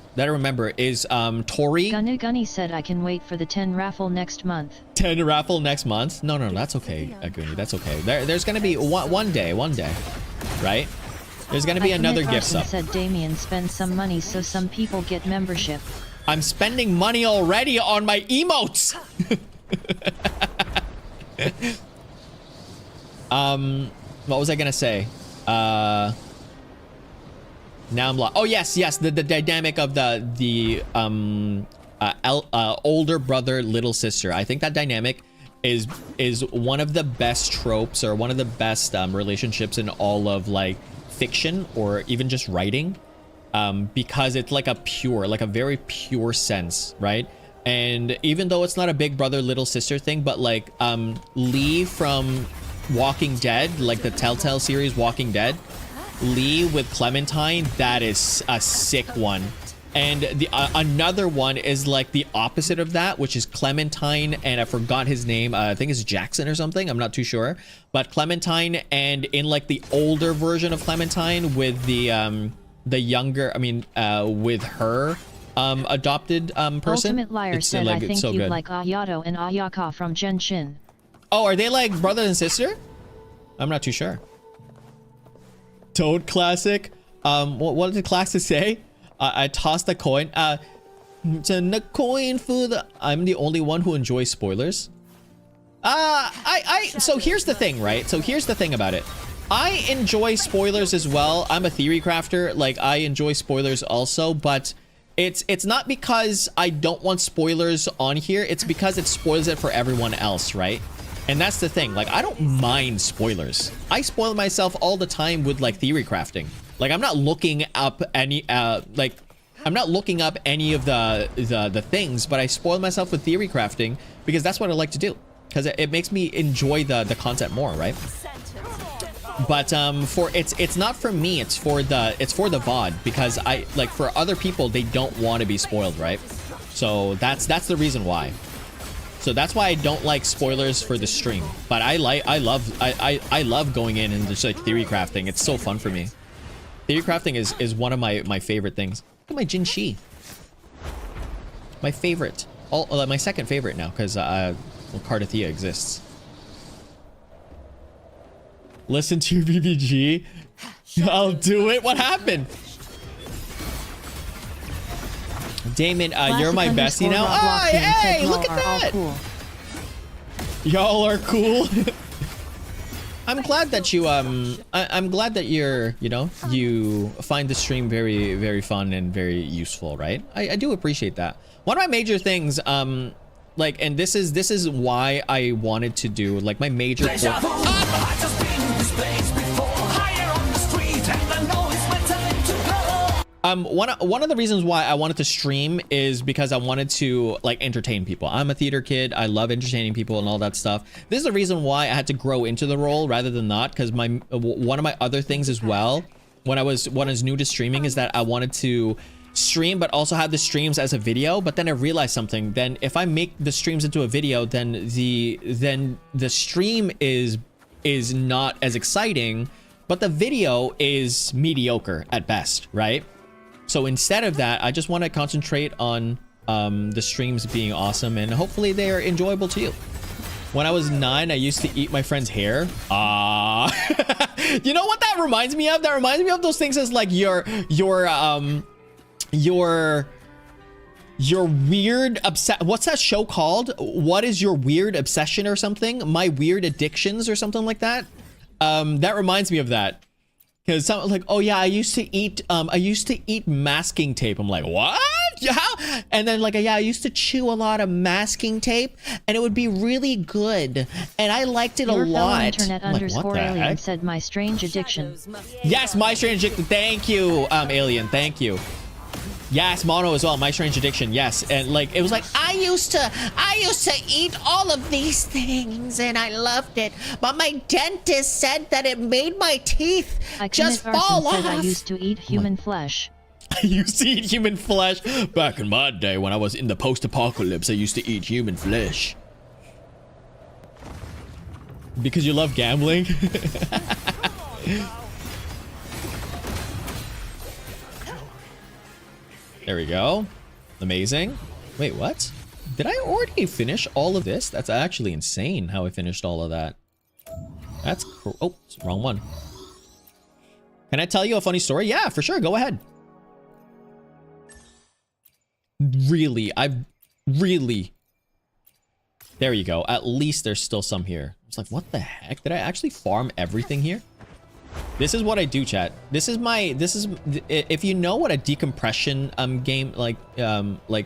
is, Tori. Gunny said, I can wait for the 10 raffle next month. 10 raffle next month? No, that's okay, Aguni, that's okay. There's gonna be one day, right? There's gonna be another gift sub. Said Damien spend some money so some people get membership. I'm spending money already on my emotes. What was I gonna say? Now I'm lost. Oh yes, the dynamic of the older brother, little sister. I think that dynamic is one of the best tropes, or one of the best relationships in all of like fiction or even just writing, because it's like a very pure sense, right? And even though it's not a big brother, little sister thing, but like Lee from Walking Dead, like the Telltale series Walking Dead, Lee with Clementine, that is a sick one. And the another one is like the opposite of that, which is Clementine, and I forgot his name. I think it's Jackson or something. I'm not too sure. But Clementine, and in like the older version of Clementine with the younger, with her adopted person. Ultimate Liar said, I think you like Ayato and Ayaka from Genshin. Oh, are they like brother and sister? I'm not too sure. Toad Classic. What did the classic say? I tossed a coin. Turn the coin for the. I'm the only one who enjoys spoilers. So here's the thing, right? So here's the thing about it. I enjoy spoilers as well. I'm a theory crafter. Like, I enjoy spoilers also, but it's not because I don't want spoilers on here. It's because it spoils it for everyone else, right? And that's the thing. Like, I don't mind spoilers. I spoil myself all the time with like theory crafting. Like, I'm not looking up any I'm not looking up any of the things, but I spoil myself with theory crafting because that's what I like to do. Because it makes me enjoy the content more, right? But it's not for me, it's for the VOD, because I like, for other people, they don't want to be spoiled, right? So that's the reason why. So that's why I don't like spoilers for the stream. But I love going in and just like theory crafting. It's so fun for me. Theory crafting is one of my favorite things. Look at my Jinshi. My favorite. My second favorite now, because Cardathea exists. Listen to BBG. I'll do it. What happened? Damon, you're my bestie now. Oh, hey, look at that. Cool. Y'all are cool. I'm glad that you I'm glad that you're, you find the stream very, very fun and very useful, right? I do appreciate that. One of my major things, like, and this is why I wanted to do like my major one of the reasons why I wanted to stream is because I wanted to like entertain people. I'm a theater kid. I love entertaining people and all that stuff. This is the reason why I had to grow into the role rather than not, because one of my other things as well when I was new to streaming is that I wanted to stream but also have the streams as a video. But then I realized something. Then if I make the streams into a video, then the stream is not as exciting, but the video is mediocre at best, right? So instead of that, I just want to concentrate on the streams being awesome, and hopefully they are enjoyable to you. When I was 9, I used to eat my friend's hair. You know what that reminds me of? That reminds me of those things as like your weird what's that show called? What is your weird obsession or something? My weird addictions or something like that. That reminds me of that. Because someone like, oh yeah, I used to eat masking tape. I'm like, what? How? And then like, yeah, I used to chew a lot of masking tape, and it would be really good, and I liked it a lot. Internet I'm like, what underscore the alien heck? said my strange addiction. Yes, my strange addiction. Thank you, alien. Thank you. Yes, mono as well. My strange addiction. Yes, and like it was like I used to eat all of these things and I loved it, but my dentist said that it made my teeth just fall off. I used to eat human flesh. I used to eat human flesh back in my day when I was in the post-apocalypse. I used to eat human flesh because you love gambling. There we go. Amazing. Wait, what? Did I already finish all of this? That's actually insane how I finished all of that. That's cool. Oh, wrong one. Can I tell you a funny story? Yeah, for sure. Go ahead. Really? There you go. At least there's still some here. I was like, what the heck? Did I actually farm everything here? This is what I do, chat. This is if you know what a decompression game like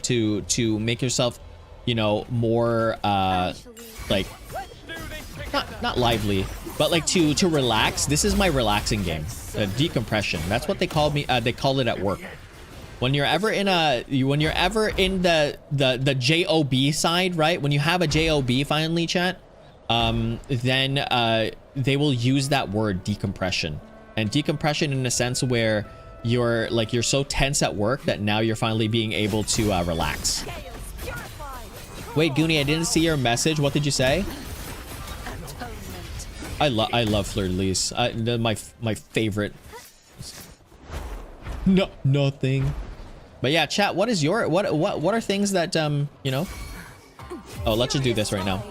to make yourself, you know, more like not lively, but like to relax. This is my relaxing game. Decompression. That's what they called me. They call it at work. When you're ever in the job side, right? When you have a job finally, chat, then they will use that word decompression. And decompression in a sense where you're so tense at work that now you're finally being able to relax. Wait, Goonie, I didn't see your message. What did you say? I love fleur-de-lis. They're my favorite. No, nothing. But yeah, chat. What is your what are things that you know? Oh, let's just do this right now.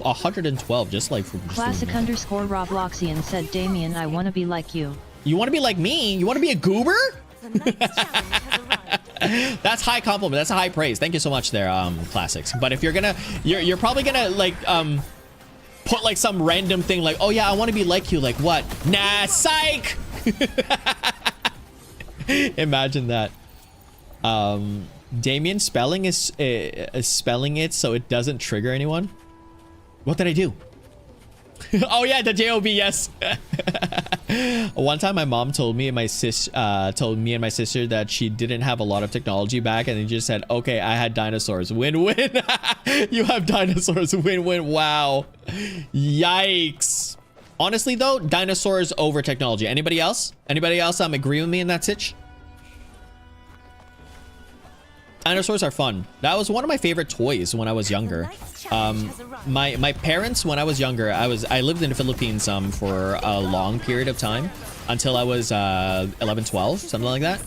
112, just like from Classic underscore Robloxian said, Damien, I want to be like you. You want to be like me? You want to be a goober? That's high compliment. That's a high praise. Thank you so much there, Classics. But if you're gonna, you're probably gonna like put like some random thing like, oh yeah, I want to be like you. Like what? Nah, psych. Imagine that. Damien spelling is spelling it so it doesn't trigger anyone. What did I do? Oh yeah, the job. Yes. One time, my mom told me and my sister that she didn't have a lot of technology back, and they just said, "Okay, I had dinosaurs. Win-win. You have dinosaurs. Win-win. Wow. Yikes." Honestly, though, dinosaurs over technology. Anybody else? Anybody else agree with me in that sitch? Dinosaurs are fun. That was one of my favorite toys when I was younger. My parents, when I was younger, I lived in the Philippines for a long period of time until I was 11, 12, something like that.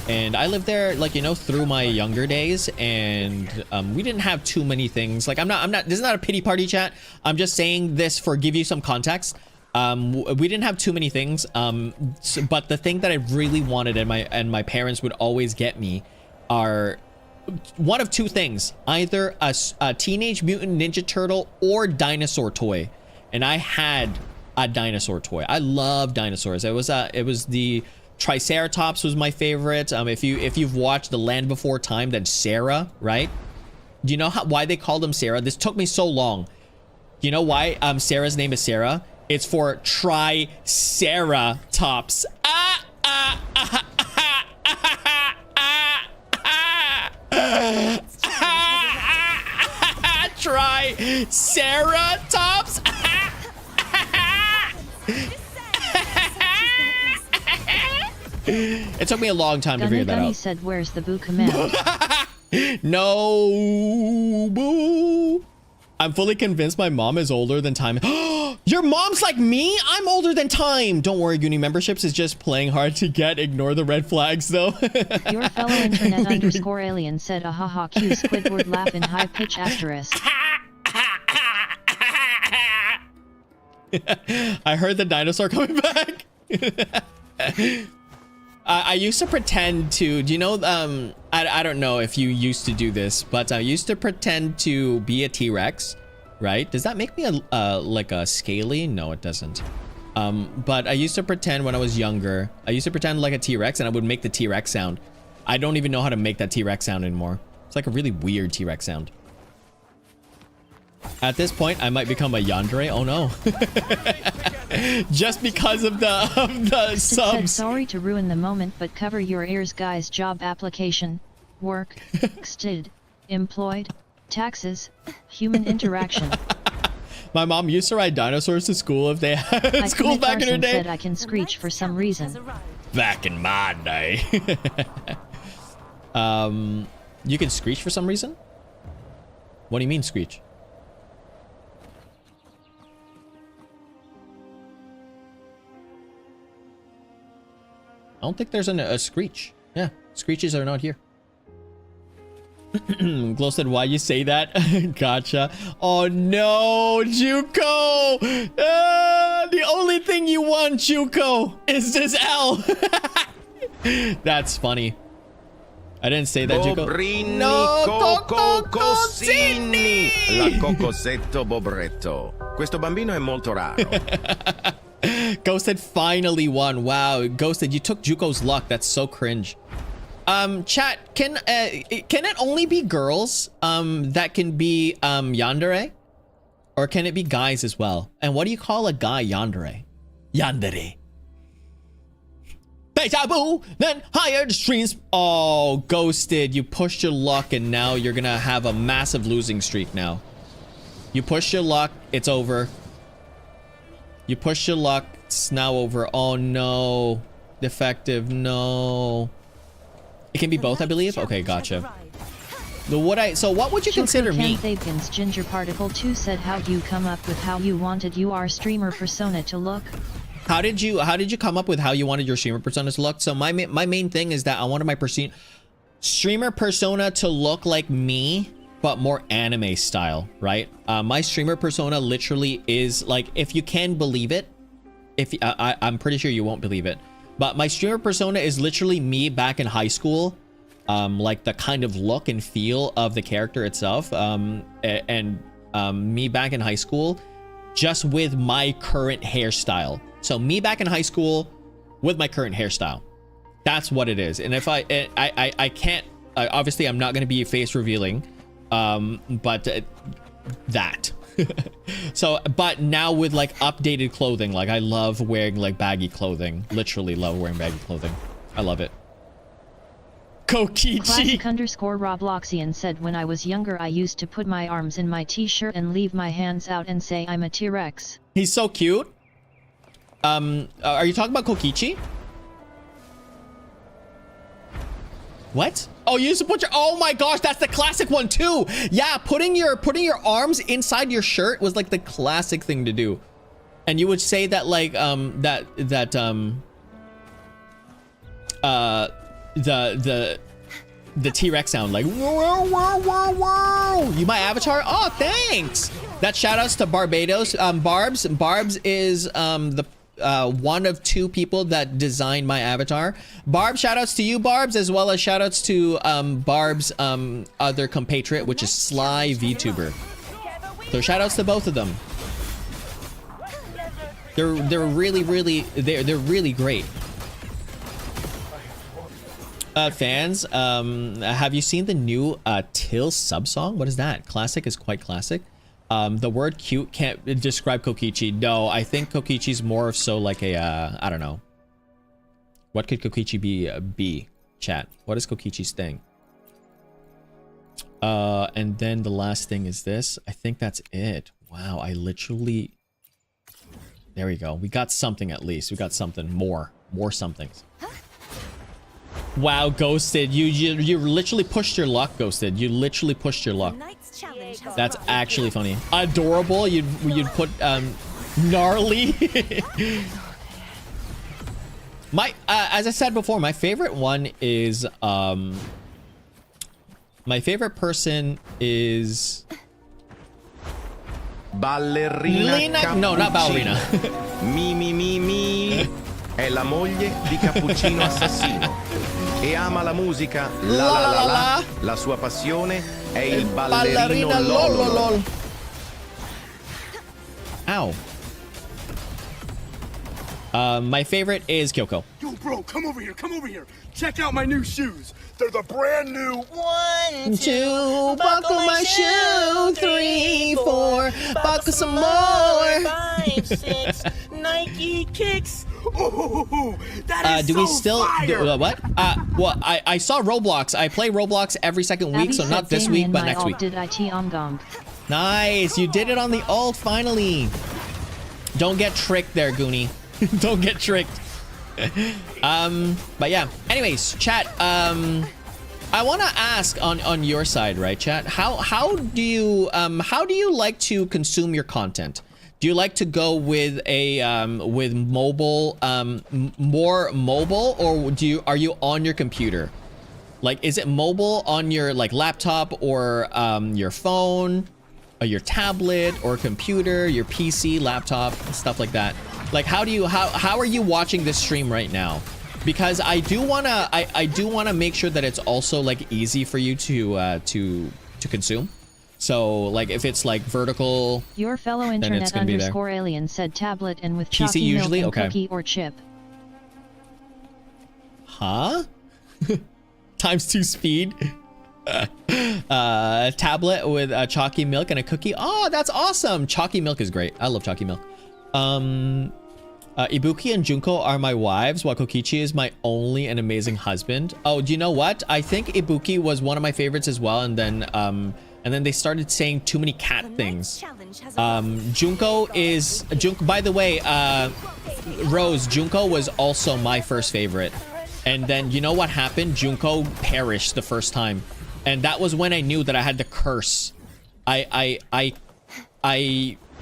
And I lived there, like, you know, through my younger days, and we didn't have too many things. Like, I'm not. This is not a pity party, chat. I'm just saying this for give you some context. We didn't have too many things. But the thing that I really wanted, and my parents would always get me, are one of two things: either a Teenage Mutant Ninja Turtle or dinosaur toy. And I had a dinosaur toy. I love dinosaurs. It was the Triceratops was my favorite. If you've watched The Land Before Time, then Sarah, right? Do you know why they called him Sarah? This took me so long. You know why Sarah's name is Sarah? It's for Triceratops. Triceratops. It took me a long time to figure that out. Said, "Where's the boo command?" No boo. I'm fully convinced my mom is older than time. Your mom's like me? I'm older than time. Don't worry, Goonie Memberships is just playing hard to get. Ignore the red flags, though. Your fellow internet underscore alien said, a haha Q Squidward laugh in high pitch asterisk. I heard the dinosaur coming back. I used to pretend to, do you know, I don't know if you used to do this, but I used to pretend to be a T-Rex right? Does that make me a like a scaly? No, it doesn't. But I used to pretend when I was younger, I used to pretend like a T-Rex and I would make the T-Rex sound. I don't even know how to make that T-Rex sound anymore. It's like a really weird T-Rex sound. At this point, I might become a Yandere. Oh no. Just because of the subs. Said, sorry to ruin the moment, but cover your ears, guys. Job application, work, stid, employed, taxes, human interaction. My mom used to ride dinosaurs to school if they had school back in her day. Said I can screech for some reason. Back in my day. You can screech for some reason? What do you mean screech? I don't think there's a screech. Yeah, screeches are not here. Glow said, why you say that? Gotcha. Oh no, Juko! The only thing you want, Juko, is this L. That's funny. I didn't say that, Juko. Bobrini, No, Cocosini. La Cocosetto Bobretto. Questo bambino è molto raro. Ghosted finally won. Wow, Ghosted, you took Juko's luck. That's so cringe. Chat, can it only be girls that can be Yandere? Or can it be guys as well? And what do you call a guy Yandere? Yandere. Deja vu, then higher the streams. Oh, Ghosted, you pushed your luck and now you're gonna have a massive losing streak now. You pushed your luck, it's over. You pushed your luck, it's now over. Oh no. Defective, no. It can be both, I believe. Okay, gotcha. So what would you consider me? Fabian's Ginger Particle 2 said, how do you come up with how you wanted your streamer persona to look? How did you come up with how you wanted your streamer persona to look? So my main thing is that I wanted my streamer persona to look like me, but more anime style, right? My streamer persona literally is like, if you can believe it, I'm pretty sure you won't believe it, but my streamer persona is literally me back in high school, like the kind of look and feel of the character itself, and me back in high school, just with my current hairstyle. So me back in high school with my current hairstyle. That's what it is. And if I can't, obviously I'm not going to be face revealing, but that. So, but now with like updated clothing, like I love wearing like baggy clothing. Literally love wearing baggy clothing. I love it. Kokichi. Classic _ Robloxian said, when I was younger I used to put my arms in my t-shirt and leave my hands out and say I'm a T-Rex. He's so cute. Are you talking about Kokichi? What? Oh, you used to put your, oh my gosh, that's the classic one too. Yeah, putting your arms inside your shirt was like the classic thing to do. And you would say that like the T-Rex sound, like whoa, whoa, whoa, whoa. You my avatar? Oh, thanks. That shout outs to Barbados. Barbs is the one of two people that designed my avatar. Barb, shout outs to you, Barbs, as well as shout outs to Barb's other compatriot, which is Sly VTuber. So shout outs to both of them. They're really great. Fans, have you seen the new Till sub song? What is that? Classic is quite classic. The word cute can't describe Kokichi. No, I think Kokichi's more of so like a, I don't know. What could Kokichi be? Chat. What is Kokichi's thing? And then the last thing is this. I think that's it. Wow, I literally... There we go. We got something at least. We got something more. More somethings. Wow, Ghosted. You literally pushed your luck, Ghosted. You literally pushed your luck. That's actually funny. Adorable. You'd put gnarly. My as I said before, my favorite one is my favorite person is Ballerina. No, not ballerina. Mi. È la moglie di Cappuccino Assassino e ama la musica la. La sua passione è il ballerino lol. How? My favorite is Kyoko. Yo, bro, come over here. Come over here. Check out my new shoes. They're the brand new. 1, 2, buckle my shoe. 3, 4, buckle some more. 5, 6, Nike kicks. Oh, that is Do we so still fire. what? Well, I saw Roblox. I play Roblox every second week, Abby so said not this Damien week, but my next alt week. Did IT Omgong. Nice, you did it on the alt finally. Don't get tricked there, Goonie. Don't get tricked. But yeah. Anyways, chat. I want to ask on your side, right, chat? How do you like to consume your content? Do you like to go with a with mobile, more mobile, or are you on your computer? Like, is it mobile on your like laptop or your phone, or your tablet or computer, your PC, laptop, stuff like that? Like, how are you watching this stream right now? Because I do wanna make sure that it's also like easy for you to consume. So like if it's like vertical, Your fellow then it's internet gonna be there. underscore alien said tablet and with PC chalky usually? milk and Okay. cookie or chip. Huh? ×2 speed. Tablet with chalky milk and a cookie. Oh, that's awesome. Chalky milk is great. I love chalky milk. Ibuki and Junko are my wives, while Kokichi is my only and amazing husband. Oh, do you know what? I think Ibuki was one of my favorites as well, and then they started saying too many cat The things. night's challenge has arrived. Junko is by the way, Rose, Junko was also my first favorite. And then you know what happened? Junko perished the first time. And that was when I knew that I had to curse. I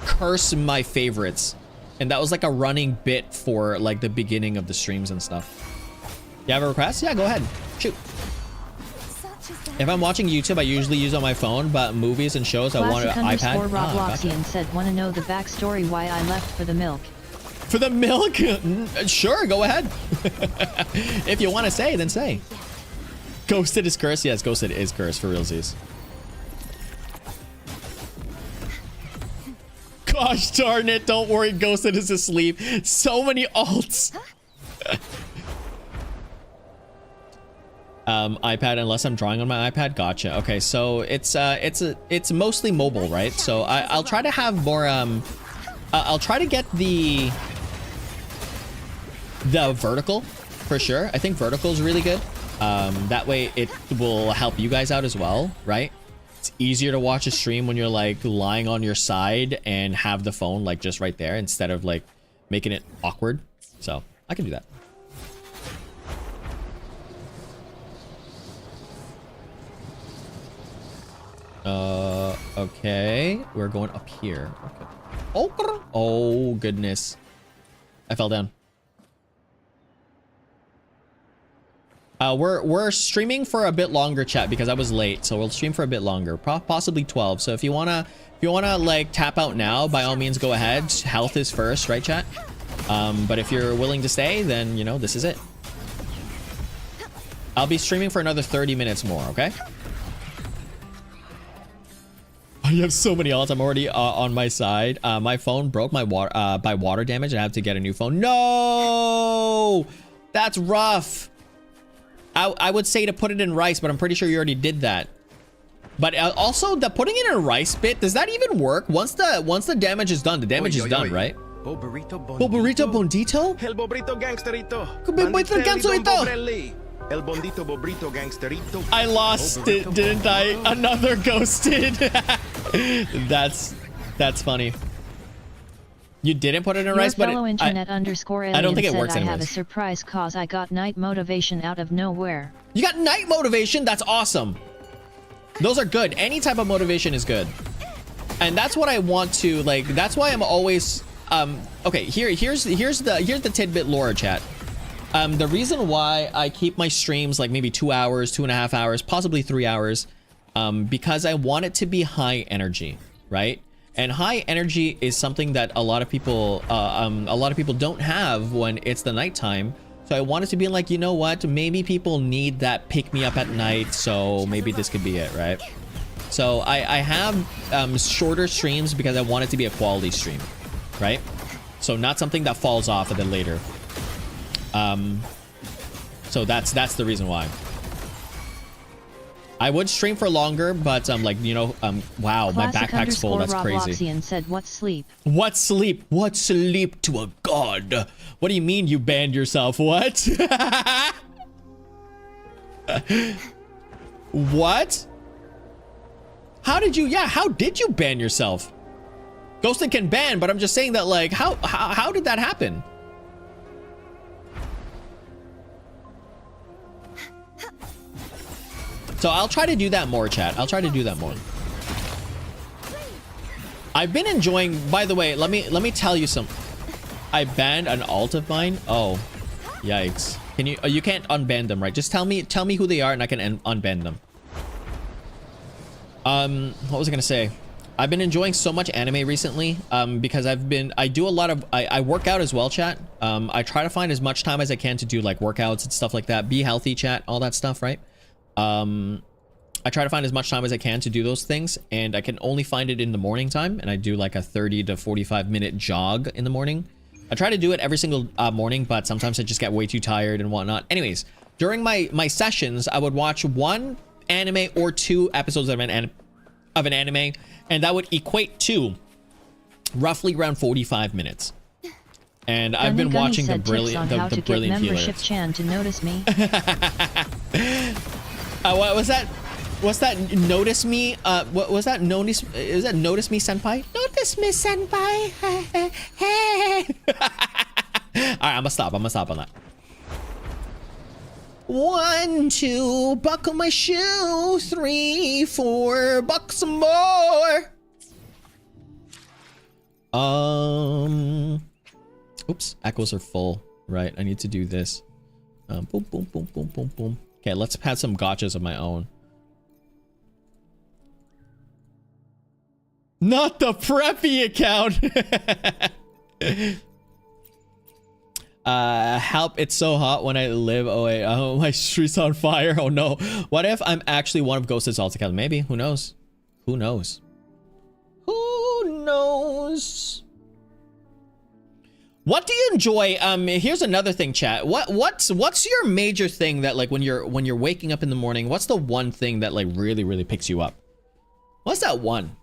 curse my favorites. And that was like a running bit for like the beginning of the streams and stuff. You have a request? Yeah, go ahead. Shoot. Such is the If I'm watching YouTube, I usually use on my phone, but movies and shows, I want an Classic iPad. underscore Gotcha. Robloxian said, wanna know the backstory why I left for the milk. For the milk? Sure, go ahead. If you want to say, then say. Ghosted is cursed? Yes, Ghosted is cursed for realsies. Gosh darn it, don't worry, Ghosted is asleep. So many alts. iPad, unless I'm drawing on my iPad. Gotcha. Okay, so it's mostly mobile, right? So I'll try to have more I'll try to get the vertical for sure. I think vertical is really good. That way it will help you guys out as well, right? It's easier to watch a stream when you're like lying on your side and have the phone like just right there instead of like making it awkward. So I can do that. Okay, we're going up here. Okay. Oh goodness, I fell down. We're streaming for a bit longer, chat, because I was late, so we'll stream for a bit longer, possibly 12. So if you wanna like tap out now, by all means go ahead. Health is first, right, chat? But if you're willing to stay, then you know this is it. I'll be streaming for another 30 minutes more, okay? I have so many odds. I'm already on my side. My phone broke by water damage. I have to get a new phone. No, that's rough. I would say to put it in rice, but I'm pretty sure you already did that. But also the putting it in rice bit, does that even work? Once the damage is done, the damage is done, right? Boburrito Boburrito Bondito? El bobrito gangsterito. Bobrito gangsterito. Bobrelli. El bondito bobrito gangsterito. I lost it, didn't I? Another ghosted. That's funny. You didn't put it in rice, but fellow internet underscore alien I don't think it said, works I have a anyways. surprise cause I got night motivation out of nowhere. You got night motivation? That's awesome. Those are good. Any type of motivation is good. And that's what I want to like. That's why I'm always okay, here's the tidbit lore, chat. The reason why I keep my streams like maybe 2 hours, 2.5 hours, possibly 3 hours, because I want it to be high energy, right? And high energy is something that a lot of people don't have when it's the nighttime. So I want it to be like, you know what? Maybe people need that pick me up at night. So maybe this could be it, right? So I have shorter streams because I want it to be a quality stream. right? So not something that falls off and then later. So that's the reason why. I would stream for longer, but like, you know, wow, my backpack's full. That's crazy. And said, "What's sleep? What sleep? What sleep to a god? What do you mean you banned yourself? What? What? How did you? Yeah, how did you ban yourself? Ghosted can ban, but I'm just saying that, like, how did that happen? So I'll try to do that more, chat. I'll try to do that more. I've been enjoying, by the way, let me tell you some. I banned an alt of mine. Oh, yikes. Can you, you can't unban them, right? Just tell me who they are and I can unban them. What was I gonna say? I've been enjoying so much anime recently, because I do a lot of, I work out as well, chat. I try to find as much time as I can to do like workouts and stuff like that. Be healthy, chat, all that stuff, right? I try to find as much time as I can to do those things, and I can only find it in the morning time, and I do like a 30 to 45 minute jog in the morning. I try to do it every single morning, but sometimes I just get way too tired and whatnot. Anyways, during my sessions, I would watch 1 anime or 2 episodes of an anime, and that would equate to roughly around 45 minutes. And I've been watching the brilliant membership healers. Chan to notice me. What was that? What's that? Notice me? What was that? Notice? Is that notice me, senpai? Notice me, senpai. All right, I'm gonna stop on that. 1, 2, buckle my shoe. 3, 4, buckle some more. Oops, echoes are full. Right, I need to do this. Boom, boom, boom, boom, boom, boom. Okay, let's have some gachas of my own. Not the preppy account. Help, it's so hot when I live. Oh wait, oh, my street's on fire. Oh no. What if I'm actually one of Ghosted's alt accounts? Maybe, who knows? Who knows? Who knows? What do you enjoy? Here's another thing, chat. What's your major thing that, like, when you're waking up in the morning, what's the one thing that like really picks you up? What's that one?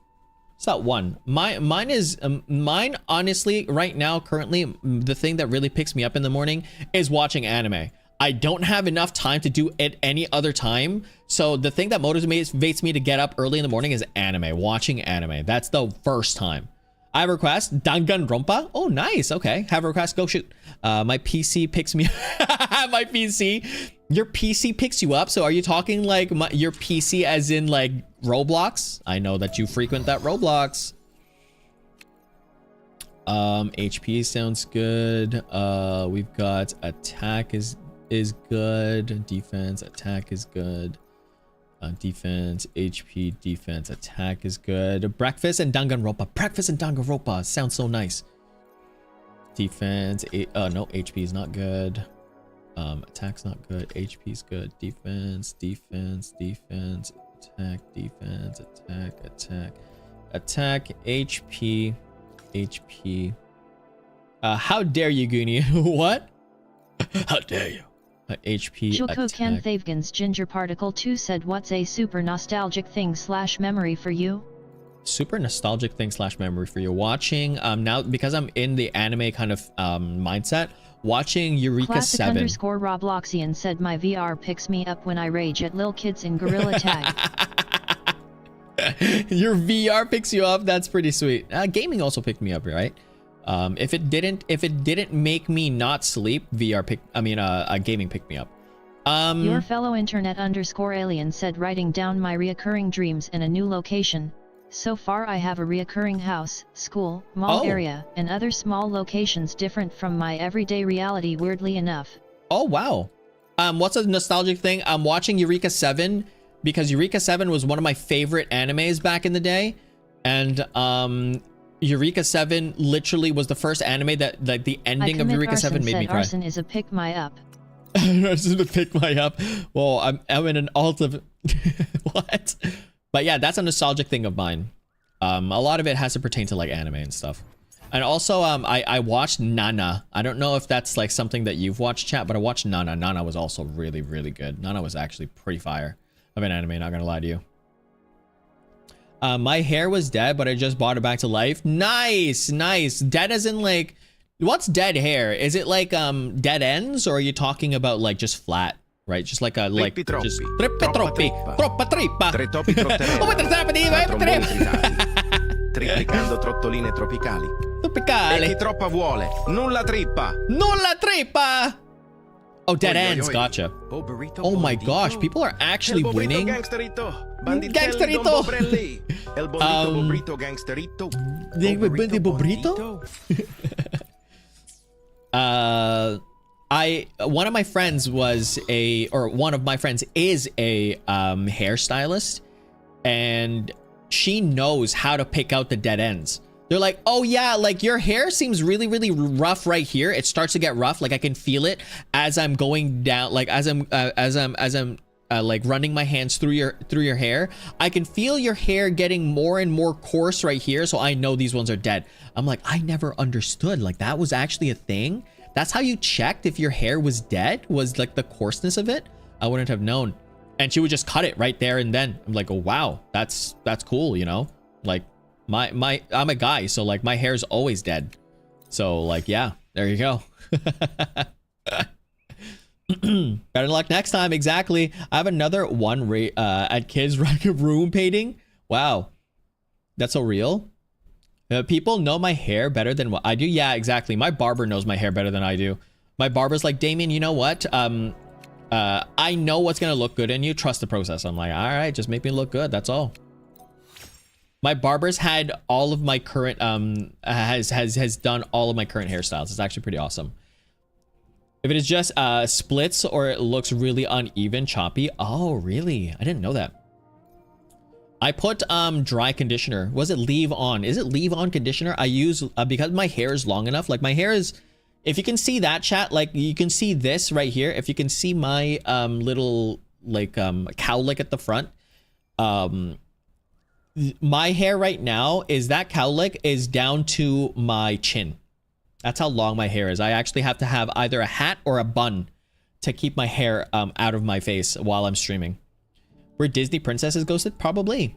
What's that one? Mine honestly right now, currently, the thing that really picks me up in the morning is watching anime. I don't have enough time to do it any other time. So the thing that motivates me to get up early in the morning is anime, watching anime. That's the first time. I have a request. Danganronpa. Oh, nice. Okay. Have a request. Go shoot. My PC picks me my PC. Your PC picks you up. So are you talking like your PC as in like Roblox? I know that you frequent that Roblox. HP sounds good. We've got attack is good. Defense, attack is good. Defense, HP, defense, attack is good. Breakfast and Danganronpa. Breakfast and Danganronpa sounds so nice. Defense, no, HP is not good. Attack's not good. HP is good. Defense, defense, defense, attack, defense, attack, attack, attack, HP, HP. How dare you, Goonie? What? How dare you? HP Joko attack. Kanthavgan's Ginger Particle 2 said, what's a super nostalgic thing / memory for you? Super nostalgic thing / memory for you. Watching, now, because I'm in the anime kind of mindset, watching Eureka 7. _Robloxian said, my VR picks me up when I rage at lil kids in Gorilla Tag. Your VR picks you up. That's pretty sweet. Gaming also picked me up, right? If it didn't make me not sleep, gaming picked me up. Your fellow internet _alien said, writing down my reoccurring dreams in a new location. So far I have a reoccurring house, school, mall area, and other small locations different from my everyday reality, weirdly enough. Oh wow. What's a nostalgic thing? I'm watching Eureka 7 because Eureka 7 was one of my favorite animes back in the day, and Eureka 7 literally was the first anime that, like, the ending of Eureka 7 made me cry. Arson is a pick my up. Arson to pick my up. Well, I'm in an alt of what? But yeah, that's a nostalgic thing of mine. A lot of it has to pertain to like anime and stuff. And also, I watched Nana. I don't know if that's like something that you've watched, chat, but I watched Nana. Nana was also really, really good. Nana was actually pretty fire of an anime, not gonna lie to you. My hair was dead, but I just brought it back to life. Nice, nice. Dead as in like, what's dead hair? Is it like dead ends, or are you talking about like just flat? Right, just like a like Trippi just troppi. troppa trippa. Tre topi trotterella. Oh, tre trappa di Tromboni tritali. Triplicando trottoline tropicali. E tropicale. chi troppa vuole, nulla trippa. Nulla trippa. Oh, dead Oi, oi, ends, oi. gotcha. Boberito, Oh my bondito. gosh, people are actually El bobrito winning. Gangsterito. Banditelli, Gangsterito. Don Bobrelli. El bobrito, bobrito, gangsterito. Bobrito? One of my friends is a hairstylist, and she knows how to pick out the dead ends. They're like, oh yeah, like your hair seems really, really rough right here. It starts to get rough. Like I can feel it as I'm going down, like as I'm like running my hands through your hair. I can feel your hair getting more and more coarse right here. So I know these ones are dead. I'm like, I never understood. Like that was actually a thing. That's how you checked if your hair was dead, was like the coarseness of it. I wouldn't have known. And she would just cut it right there and then. I'm like, oh wow, that's cool, you know? Like I'm a guy, so like my hair's always dead. So like, yeah, there you go. Better luck next time. Exactly. I have another one at kids room painting. Wow, that's so real. People know my hair better than what I do. Yeah, exactly. My barber knows my hair better than I do. My barber's like, Damien, you know what? I know what's gonna look good in you. Trust the process. I'm like, all right, just make me look good. That's all. My barber's had all of my current has done all of my current hairstyles. It's actually pretty awesome. If it is just splits or it looks really uneven, choppy. Oh, really? I didn't know that. I put dry conditioner. Was it leave on? Is it leave on conditioner? I use because my hair is long enough. Like my hair is, if you can see that, chat, like you can see this right here. If you can see my little like cowlick at the front, my hair right now is that cowlick is down to my chin. That's how long my hair is. I actually have to have either a hat or a bun to keep my hair out of my face while I'm streaming. Were Disney princesses ghosted? Probably.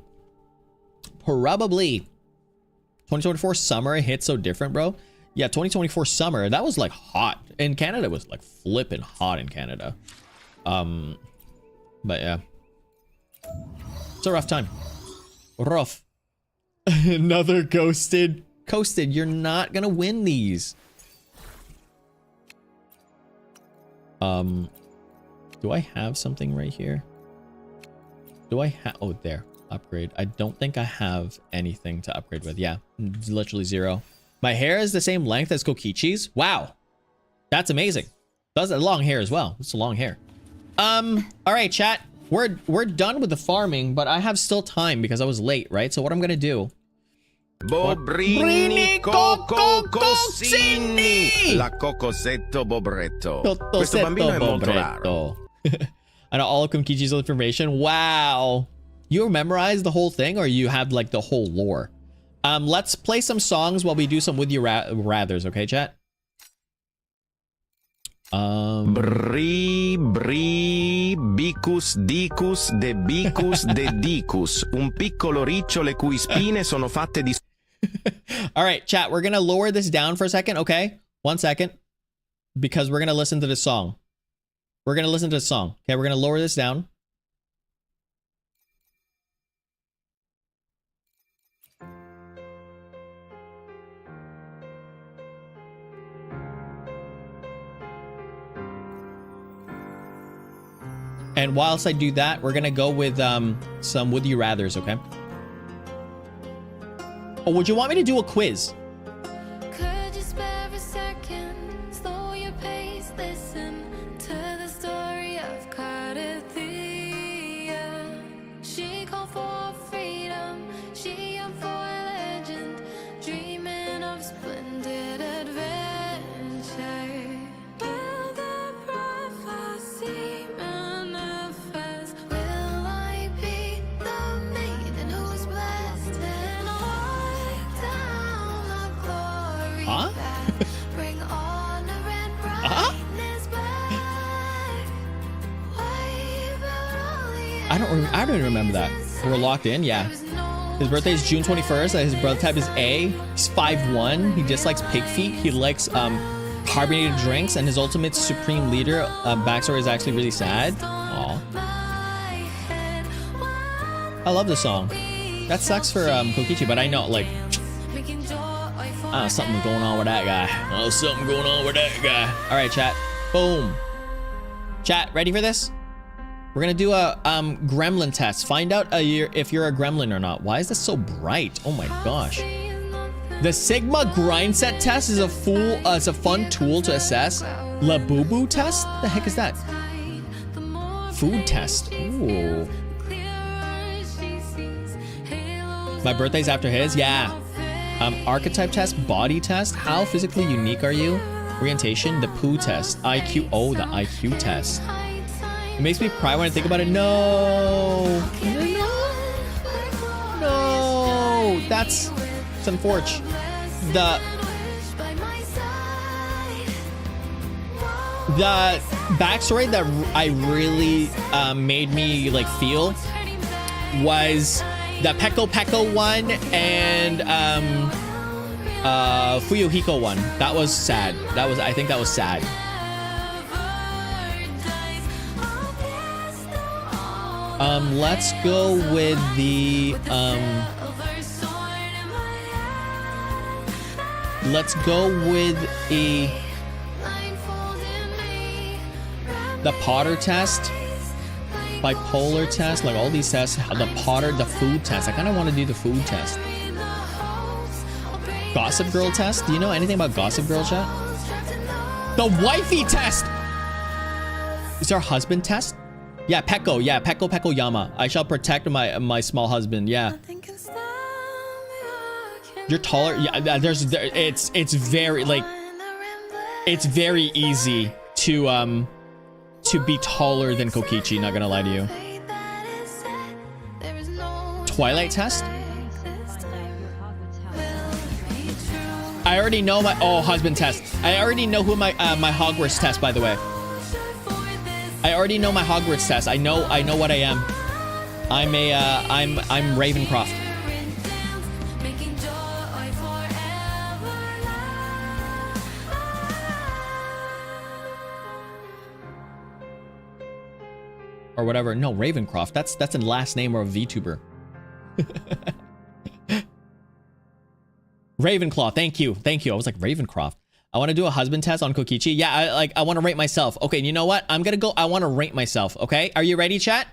2024 summer hit so different, bro. Yeah, 2024 summer, that was like hot. In Canada, it was like flipping hot in Canada. But yeah. It's a rough time. Rough. Another ghosted. Coasted, you're not gonna win these. Do I have something right here? Do I have, oh, there, upgrade. I don't think I have anything to upgrade with. Yeah, literally zero. My hair is the same length as Kokichi's. Wow, that's amazing. That's a long hair as well. It's a long hair. All right, chat. We're done with the farming, but I have still time because I was late, right? So what I'm gonna do? Bobrini Coco Cossini. La cocosetto bobretto. Questo bambino è molto raro. I know all of Kokichi's information. Wow. You memorize the whole thing, or you have like the whole lore? Let's play some songs while we do some Would You Rathers, okay, chat? Bri, bicus, dicus, de bicus, de dicus. Un piccolo riccio le cui spine sono fatte di... All right, chat, we're going to lower this down for a second, okay? 1 second. Because we're going to listen to this song. We're going to listen to this song. Okay, we're going to lower this down. And whilst I do that, we're gonna go with some Would You Rathers, okay? Or would you want me to do a quiz? Could you spare a second? Slow your pace, listen to the story of Cardathea. She called for freedom, she yearned for legend, dreaming of splendid adventure. Will the prophecy manifest? Will I be the maiden who's blessed and walk down I don't even remember that. We're locked in, yeah. His birthday is June 21st. His blood type is A. He's 5'1". He dislikes pig feet. He likes carbonated drinks, and his ultimate supreme leader backstory is actually really sad. Aw. I love this song. That sucks for Kokichi, but I know, like, something going on with that guy. Oh, something going on with that guy. All right, chat. Boom. Chat, ready for this? We're gonna do a gremlin test. Find out if you're a gremlin or not. Why is this so bright? Oh my gosh. The Sigma grind set test is a fun tool to assess. Labubu test? The heck is that? Food test. Ooh. My birthday's after his? Yeah. Archetype test, body test. How physically unique are you? Orientation, the poo test. IQ, oh, the IQ test. It makes me cry when I think about it. No. No. That's unfortunate. The backstory that I really made me like feel was the Peko Peko one and Fuyuhiko one. That was sad. I think that was sad. Let's go with the let's go with the Potter test, bipolar test, like all these tests. The Potter, the food test. I kind of want to do the food test. Gossip Girl test. Do you know anything about Gossip Girl, chat? The wifey test. Is there a husband test? Yeah, Peko. Yeah, Peko Peko Yama. I shall protect my small husband. Yeah. You're taller. Yeah, it's very like it's very easy to be taller than Kokichi, not gonna lie to you. Twilight test? I already know my husband test. I already know who my Hogwarts test, by the way. I already know my Hogwarts test. I know what I am. I'm Ravencroft. Or whatever. No, Ravencroft. That's a last name or a VTuber. Ravenclaw. Thank you. I was like Ravencroft. I want to do a husband test on Kokichi. Yeah, I want to rate myself. Okay, you know what? I want to rate myself. Okay, are you ready, chat?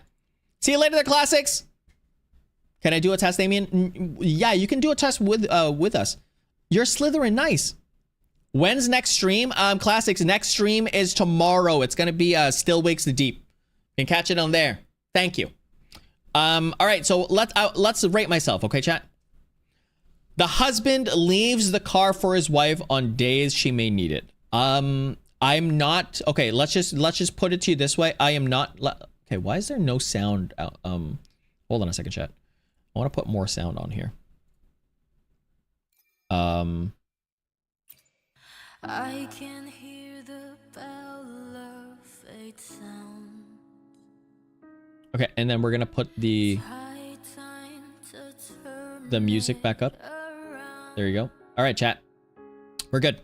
See you later, the classics. Can I do a test, Damien? Yeah, you can do a test with us. You're Slytherin, nice. When's next stream? Classics. Next stream is tomorrow. It's gonna be Still Wakes the Deep. You can catch it on there. Thank you. All right, so let's rate myself, okay, chat? The husband leaves the car for his wife on days she may need it. I'm not okay. Let's just put it to you this way. I am not. Okay, why is there no sound out? Hold on a second, chat. I want to put more sound on here. I can hear the bell of fate sound. Okay, and then we're gonna put the music back up. There you go. All right, chat. We're good.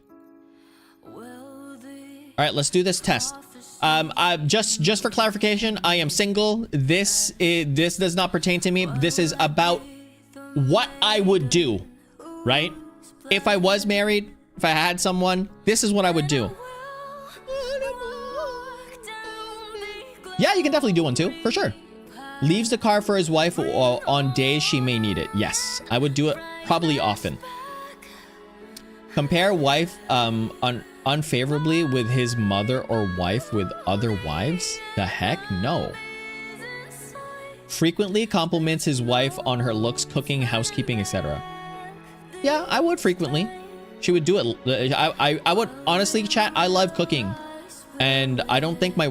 All right, let's do this test. Just for clarification, I am single. This does not pertain to me. This is about what I would do, right? If I was married, if I had someone, this is what I would do. Yeah, you can definitely do one too, for sure. Leaves the car for his wife on days she may need it. Yes, I would do it probably often. Compare wife unfavorably with his mother or wife with other wives? The heck? No. Frequently compliments his wife on her looks, cooking, housekeeping, etc. Yeah, I would frequently. She would do it. I would honestly, chat. I love cooking, and I don't think my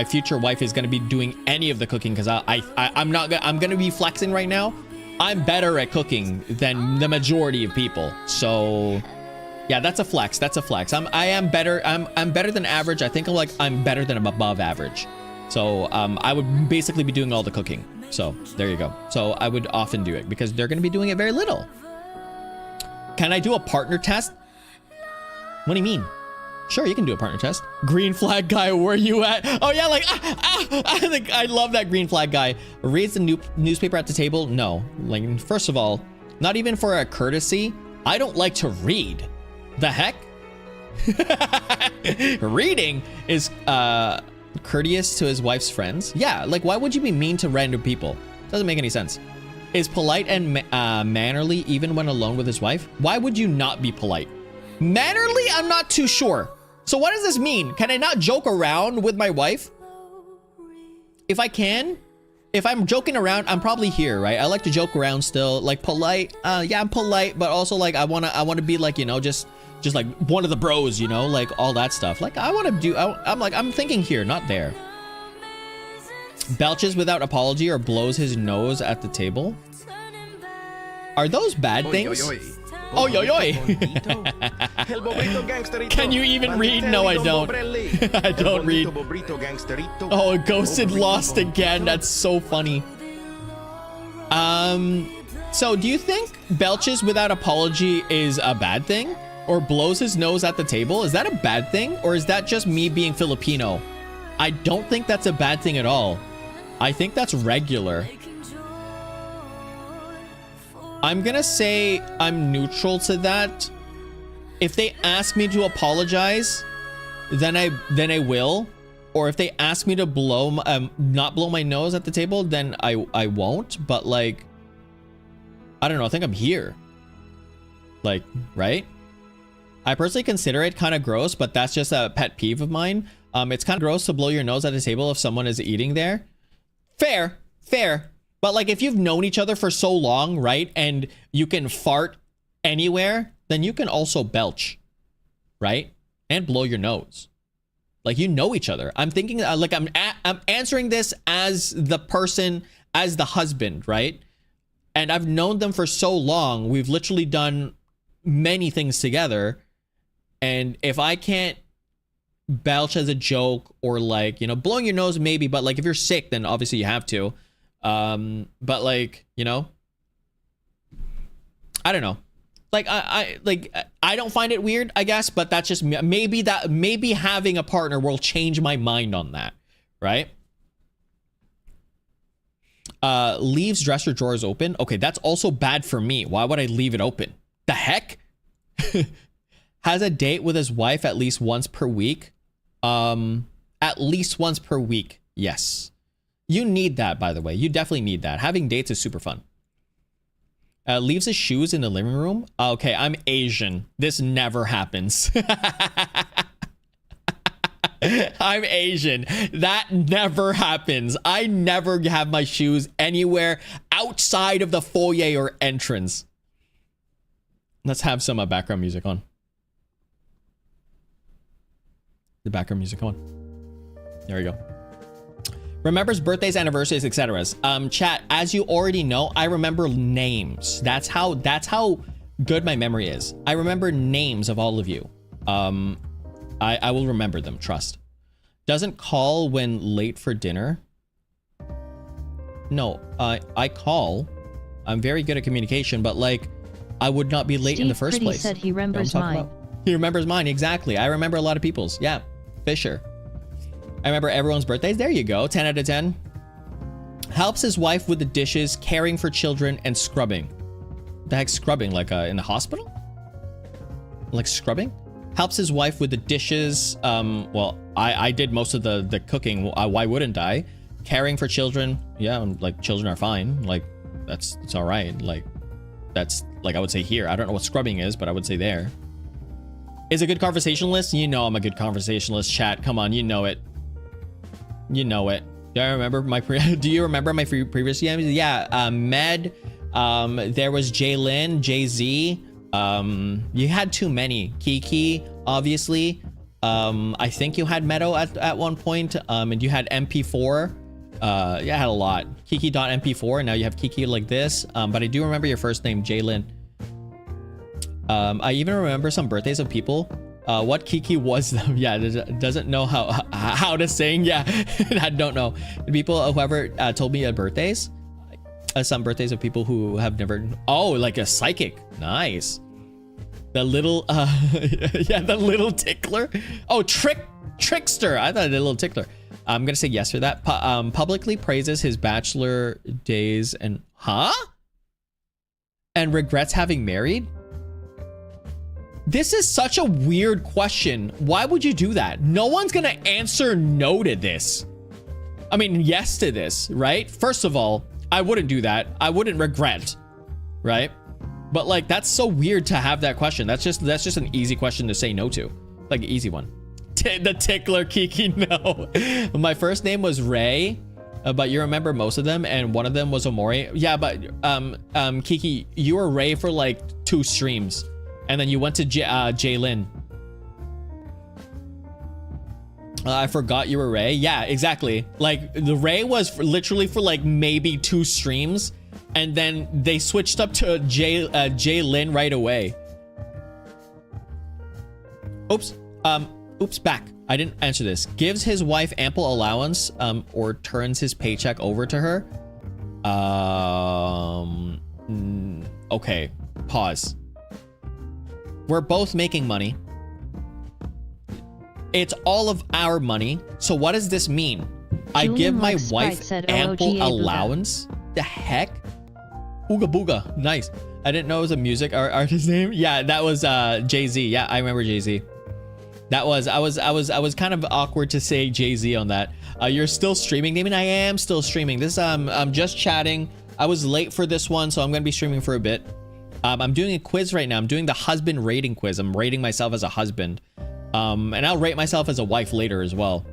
future wife is gonna be doing any of the cooking because I'm gonna be flexing right now. I'm better at cooking than the majority of people. So yeah, that's a flex. That's a flex. I'm better. I'm better than average. I think I'm better than above average. So I would basically be doing all the cooking. So there you go. So I would often do it because they're going to be doing it very little. Can I do a partner test? What do you mean? Sure, you can do a partner test. Green flag guy, where you at? Oh yeah, like, I love that green flag guy. Reads the newspaper at the table? No. Like, first of all, not even for a courtesy. I don't like to read. The heck? Reading is courteous to his wife's friends. Yeah, like, why would you be mean to random people? Doesn't make any sense. Is polite and mannerly even when alone with his wife? Why would you not be polite? Mannerly? I'm not too sure. So what does this mean? Can I not joke around with my wife? If I can, if I'm joking around, I'm probably here, right? I like to joke around still, like polite. Yeah, I'm polite, but also like I wanna be like, you know, just like one of the bros, you know, like all that stuff. Like I'm thinking here, not there. Belches without apology or blows his nose at the table. Are those bad things? Oh, yo, yo. Can you even read? No, I don't. I don't read. Oh, ghosted lost again. That's so funny. So do you think belches without apology is a bad thing? Or blows his nose at the table? Is that a bad thing? Or is that just me being Filipino? I don't think that's a bad thing at all. I think that's regular. I'm gonna say I'm neutral to that. If they ask me to apologize, then I will. Or if they ask me to not blow my nose at the table, then I won't. But like, I don't know. I think I'm here. Like, right? I personally consider it kind of gross, but that's just a pet peeve of mine. It's kind of gross to blow your nose at a table if someone is eating there. Fair, fair. But like, if you've known each other for so long, right, and you can fart anywhere, then you can also belch, right, and blow your nose. Like, you know each other. I'm thinking, like, I'm answering this as the person, as the husband, right? And I've known them for so long. We've literally done many things together. And if I can't belch as a joke, or like, you know, blowing your nose maybe, but like if you're sick, then obviously you have to. But like, you know, I don't know. Like I don't find it weird, I guess, but that's just maybe having a partner will change my mind on that, right? Leaves dresser drawers open. Okay, that's also bad for me. Why would I leave it open? The heck? Has a date with his wife at least once per week. At least once per week. Yes. You need that, by the way. You definitely need that. Having dates is super fun. Leaves his shoes in the living room. Okay, I'm Asian. This never happens. I'm Asian. That never happens. I never have my shoes anywhere outside of the foyer or entrance. Let's have some background music on. The background music on. There we go. Remembers birthdays, anniversaries, etc. Chat, as you already know, I remember names. That's how good my memory is. I remember names of all of you. I will remember them, trust. Doesn't call when late for dinner. No, I call. I'm very good at communication, but like, I would not be late in the first place. Said he remembers mine. He remembers mine, exactly. I remember a lot of people's. Yeah, Fisher. I remember everyone's birthdays. There you go. 10 out of 10. Helps his wife with the dishes, caring for children, and scrubbing. The heck, scrubbing? Like in the hospital? Like scrubbing? Helps his wife with the dishes. Well, I did most of the cooking. Why wouldn't I? Caring for children. Yeah, like children are fine. Like it's all right. Like that's like I would say here. I don't know what scrubbing is, but I would say there. Is a good conversationalist? You know I'm a good conversationalist, chat. Come on, you know it. You know it. Do you remember my previous DMs? Yeah, Med. There was Jaylin, JZ. You had too many. Kiki, obviously. I think you had Meadow at one point. And you had MP4. Yeah, I had a lot. Kiki.mp4, and now you have Kiki like this. But I do remember your first name, Jaylin. I even remember some birthdays of people. What Kiki was them? Yeah, doesn't know how to sing. Yeah, I don't know. People whoever told me birthdays, some birthdays of people who have never. Oh, like a psychic. Nice. The little yeah, the little tickler. Oh, trickster. I thought the little tickler. I'm gonna say yes for that. Publicly praises his bachelor days and and regrets having married. This is such a weird question. Why would you do that? No one's gonna answer no to this. I mean, yes to this, right? First of all, I wouldn't do that. I wouldn't regret, right? But like, that's so weird to have that question. That's just an easy question to say no to. Like an easy one. The tickler, Kiki, no. My first name was Ray, but you remember most of them, and one of them was Omori. Yeah, but Kiki, you were Ray for like 2 streams. And then you went to Jaylin. I forgot you were Ray. Yeah, exactly. Like the Ray was literally for like maybe 2 streams, and then they switched up to Jaylin right away. Oops. Oops. Back. I didn't answer this. Gives his wife ample allowance, or turns his paycheck over to her. Okay. Pause. We're both making money. It's all of our money. So what does this mean? I give my wife ample allowance? The heck? Ooga booga. Nice. I didn't know it was a music artist name. Yeah, that was Jay-Z. Yeah, I remember Jay-Z. That was I was kind of awkward to say Jay-Z on that. You're still streaming, Damien? I am still streaming. This I'm just chatting. I was late for this one, so I'm gonna be streaming for a bit. I'm doing a quiz right now. I'm doing the husband rating quiz. I'm rating myself as a husband. And I'll rate myself as a wife later as well.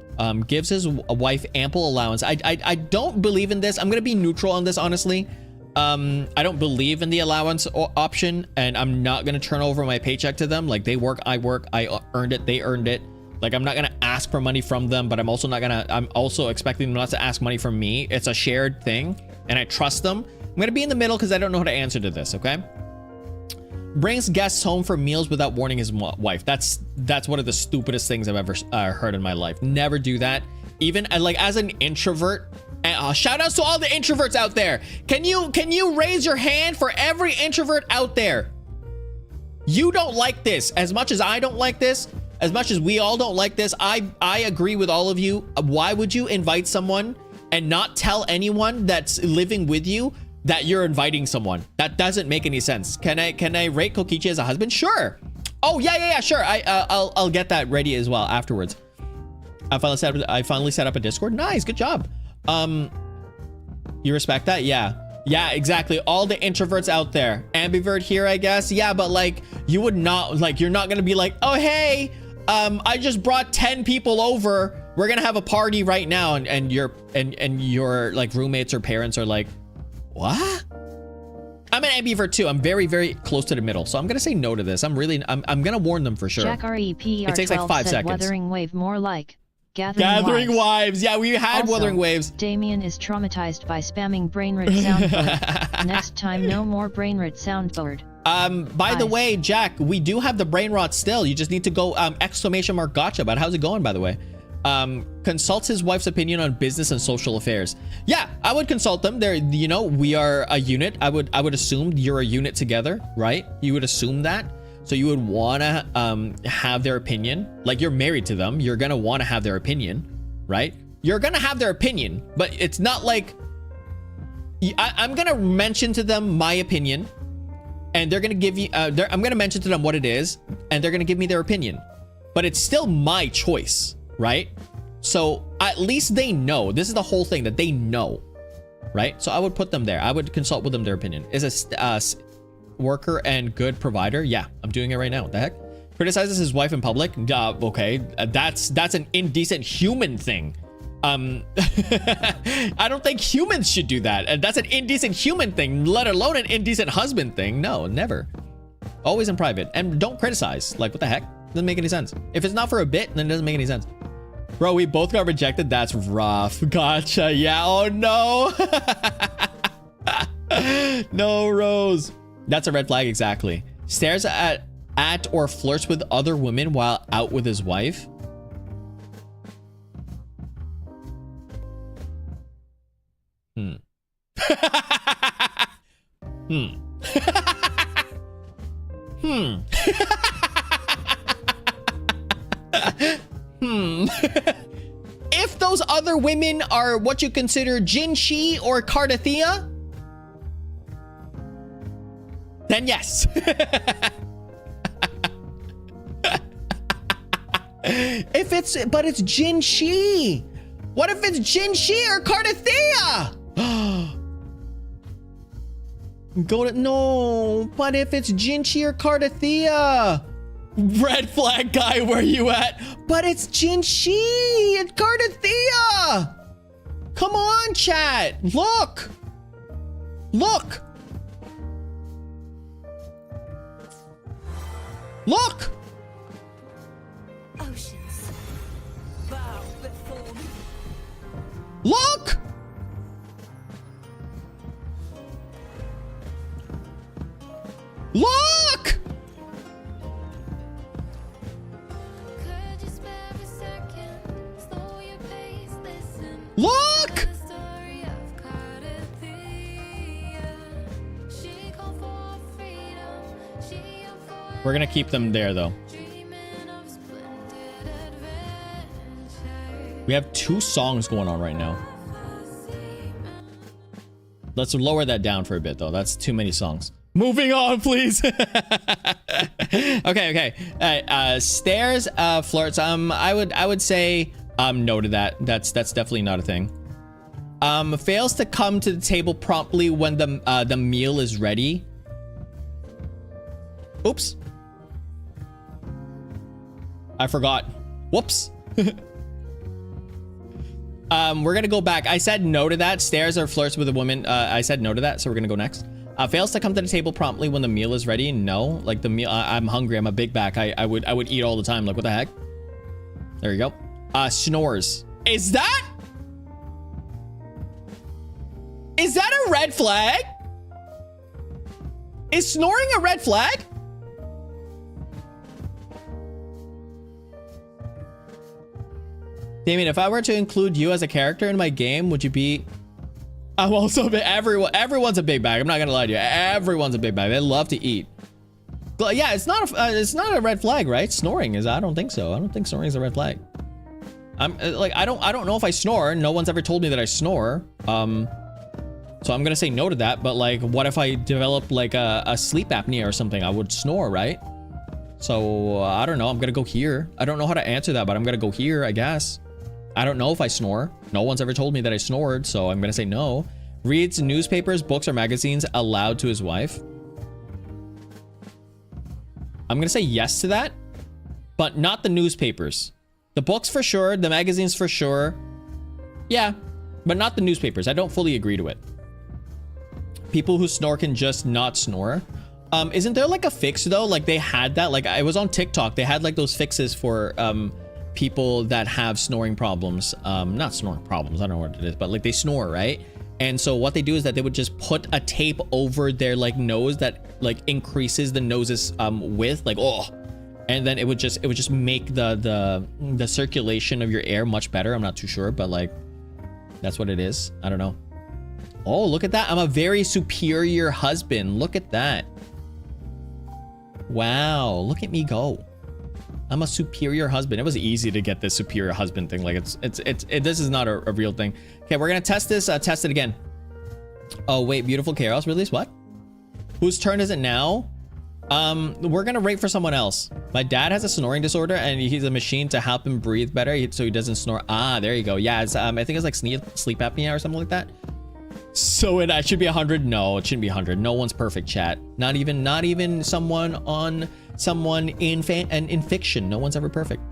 Gives his wife ample allowance. I don't believe in this. I'm going to be neutral on this, honestly. I don't believe in the allowance option, and I'm not going to turn over my paycheck to them. Like, they work, I work, I earned it, they earned it. Like, I'm not going to ask for money from them, but I'm also expecting them not to ask money from me. It's a shared thing, and I trust them. I'm going to be in the middle because I don't know how to answer to this, okay? Brings guests home for meals without warning his wife. That's one of the stupidest things I've ever heard in my life. Never do that. Even like as an introvert. And shout outs to all the introverts out there. Can you raise your hand for every introvert out there? You don't like this as much as I don't like this. As much as we all don't like this. I agree with all of you. Why would you invite someone and not tell anyone that's living with you that you're inviting someone? That doesn't make any sense. Can I rate Kokichi as a husband? Sure. Oh yeah, sure. I'll get that ready as well afterwards. I finally set up a Discord. Nice, good job. You respect that? Yeah, exactly. All the introverts out there. Ambivert here, I guess. Yeah, but like you would not, like, you're not gonna be like, oh hey, I just brought 10 people over. We're gonna have a party right now, and your like roommates or parents are like, what? I'm an ambivert too. I'm very, very close to the middle. So I'm going to say no to this. I'm going to warn them for sure. Jack REPR it takes like 5 seconds. Wuthering Wave, more like Gathering Wives. Yeah, we had also, Wuthering Waves. Damien is traumatized by spamming brainrot soundboard. Next time, no more brainrot soundboard. By the way, Jack, we do have the brainrot still. You just need to go exclamation mark Gacha. But how's it going, by the way? Consults his wife's opinion on business and social affairs. Yeah, I would consult them. They're, you know, we are a unit. I would assume you're a unit together, right? You would assume that. So you would want to have their opinion. Like, you're married to them. You're going to want to have their opinion, right? You're going to have their opinion, but it's not like I'm going to mention to them my opinion, and they're going to give you I'm going to mention to them what it is, and they're going to give me their opinion. But it's still my choice, right? So at least they know. This is the whole thing, that they know, right? So I would put them there. I would consult with them their opinion. Is a worker and good provider? Yeah, I'm doing it right now. What the heck? Criticizes his wife in public? Okay, that's an indecent human thing. I don't think humans should do that. And that's an indecent human thing, let alone an indecent husband thing. No, never. Always in private. And don't criticize. Like, what the heck? Doesn't make any sense. If it's not for a bit, then it doesn't make any sense. Bro, we both got rejected. That's rough. Gotcha. Yeah. Oh no. No, Rose. That's a red flag. Exactly. Stares at at or flirts with other women while out with his wife? Hmm. Hmm. Hmm. Hmm. If those other women are what you consider Jinshi or Cardathea, then yes. But it's Jinshi. What if it's Jinshi or Cardathea? No, but if it's Jinshi or Cardathea. Red flag guy, where you at? But it's Jinshi and Cardathea. Come on, chat. Look. Look. Look. Oceans bow before me. Look. Look. Could you spare a second? Slow your pace, listen. Look. The story of Cardathea. She called for freedom. She yearned for We're gonna keep them there though. dreaming of splendid adventure. We have 2 songs going on right now. Let's lower that down for a bit though. That's too many songs. Moving on, please. Okay. Stairs, flirts. I would say no to that. That's definitely not a thing. Fails to come to the table promptly when the meal is ready. Oops. I forgot. Whoops. We're gonna go back. I said no to that. Stares or flirts with a woman. I said no to that, so we're gonna go next. Fails to come to the table promptly when the meal is ready. No, like the meal. I'm hungry. I'm a big back. I would eat all the time. Like what the heck? There you go. Snores. Is that a red flag? Is snoring a red flag? Damien, if I were to include you as a character in my game, would you be... I'm also everyone's a big bag. I'm not gonna lie to you. Everyone's a big bag. They love to eat. But yeah, it's not a red flag, right? Snoring is. I don't think so. I don't think snoring is a red flag. I'm like I don't know if I snore. No one's ever told me that I snore. So I'm gonna say no to that. But like, what if I develop like a sleep apnea or something? I would snore, right? So I don't know. I'm gonna go here. I don't know how to answer that, but I'm gonna go here, I guess. I don't know if I snore. No one's ever told me that I snored, so I'm gonna say no. Reads newspapers, books, or magazines aloud to his wife. I'm gonna say yes to that, but not the newspapers. The books for sure, the magazines for sure. Yeah, but not the newspapers. I don't fully agree to it. People who snore can just not snore. Isn't there like a fix though? Like they had that, like it was on TikTok. They had like those fixes for people that have snoring problems. Not snoring problems, I don't know what it is, but like they snore, right? And so what they do is that they would just put a tape over their like nose that like increases the nose's width, like and then it would just make the circulation of your air much better. I'm not too sure, but like that's what it is. I don't know. Oh, look at that. I'm a very superior husband. Look at that. Wow, look at me go. I'm a superior husband. It was easy to get this superior husband thing. Like this is not a real thing. Okay, we're gonna test this. Test it again. Oh wait, beautiful chaos release. What? Whose turn is it now? We're gonna rate for someone else. My dad has a snoring disorder, and he's a machine to help him breathe better, so he doesn't snore. Ah, there you go. Yeah, it's I think it's like sleep apnea or something like that. So it should be 100. No, it shouldn't be 100. No one's perfect, chat. Not even someone in fiction. No one's ever perfect.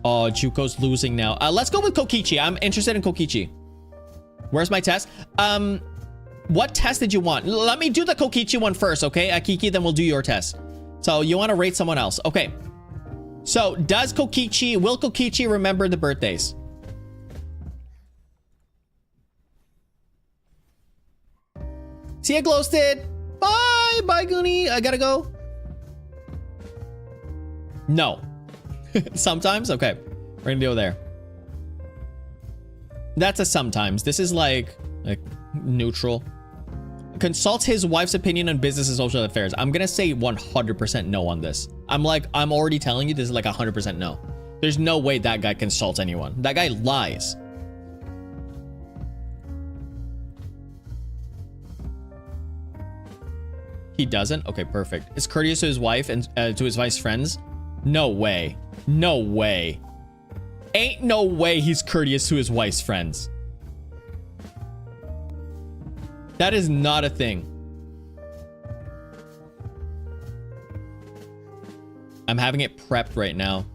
Oh, Juko's losing now. Let's go with Kokichi. I'm interested in Kokichi. Where's my test? What test did you want? Let me do the Kokichi one first, okay? Akiki, then we'll do your test. So you want to rate someone else. Okay. So will Kokichi remember the birthdays? See ya, Glowstid. Bye, Goonie. I gotta go. No. Sometimes? Okay. We're gonna go there. That's a sometimes. This is like neutral. Consults his wife's opinion on business and social affairs. I'm gonna say 100% no on this. I'm already telling you this is like 100% no. There's no way that guy consults anyone. That guy lies. He doesn't? Okay, perfect. Is courteous to his wife and to his wife's friends? No way. No way. Ain't no way he's courteous to his wife's friends. That is not a thing. I'm having it prepped right now.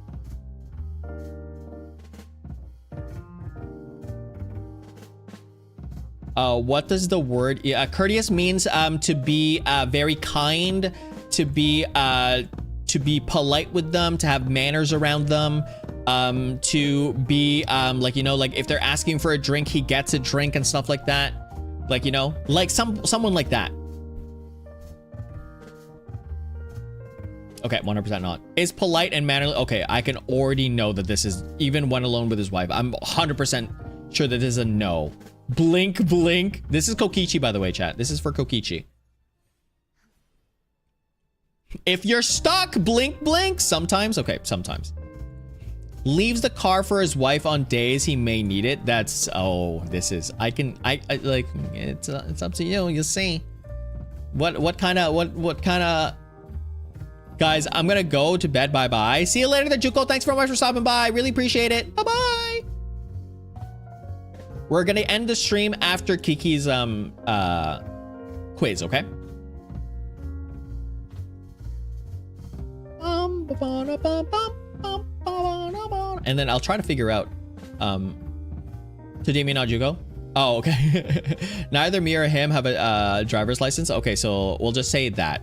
What does the word courteous means? To be very kind, to be polite with them, to have manners around them, to be like, you know, like if they're asking for a drink, he gets a drink and stuff like that. Like, you know, like someone like that. Okay, 100% not. Is polite and mannerly. Okay, I can already know that this is, even when alone with his wife, I'm 100% sure that this is a no. Blink, blink. This is Kokichi, by the way, chat. This is for Kokichi. If you're stuck, blink, blink. Sometimes. Okay, sometimes. Leaves the car for his wife on days he may need it. That's, oh, this is, I like, it's up to you. You'll see. What kind of, guys, I'm gonna go to bed. Bye-bye. See you later, the Juko. Thanks very much for stopping by. Really appreciate it. Bye-bye. We're gonna end the stream after Kiki's, quiz, okay? And then I'll try to figure out, to Damien Ajugo. Oh, okay. Neither me or him have a driver's license. Okay, so we'll just say that.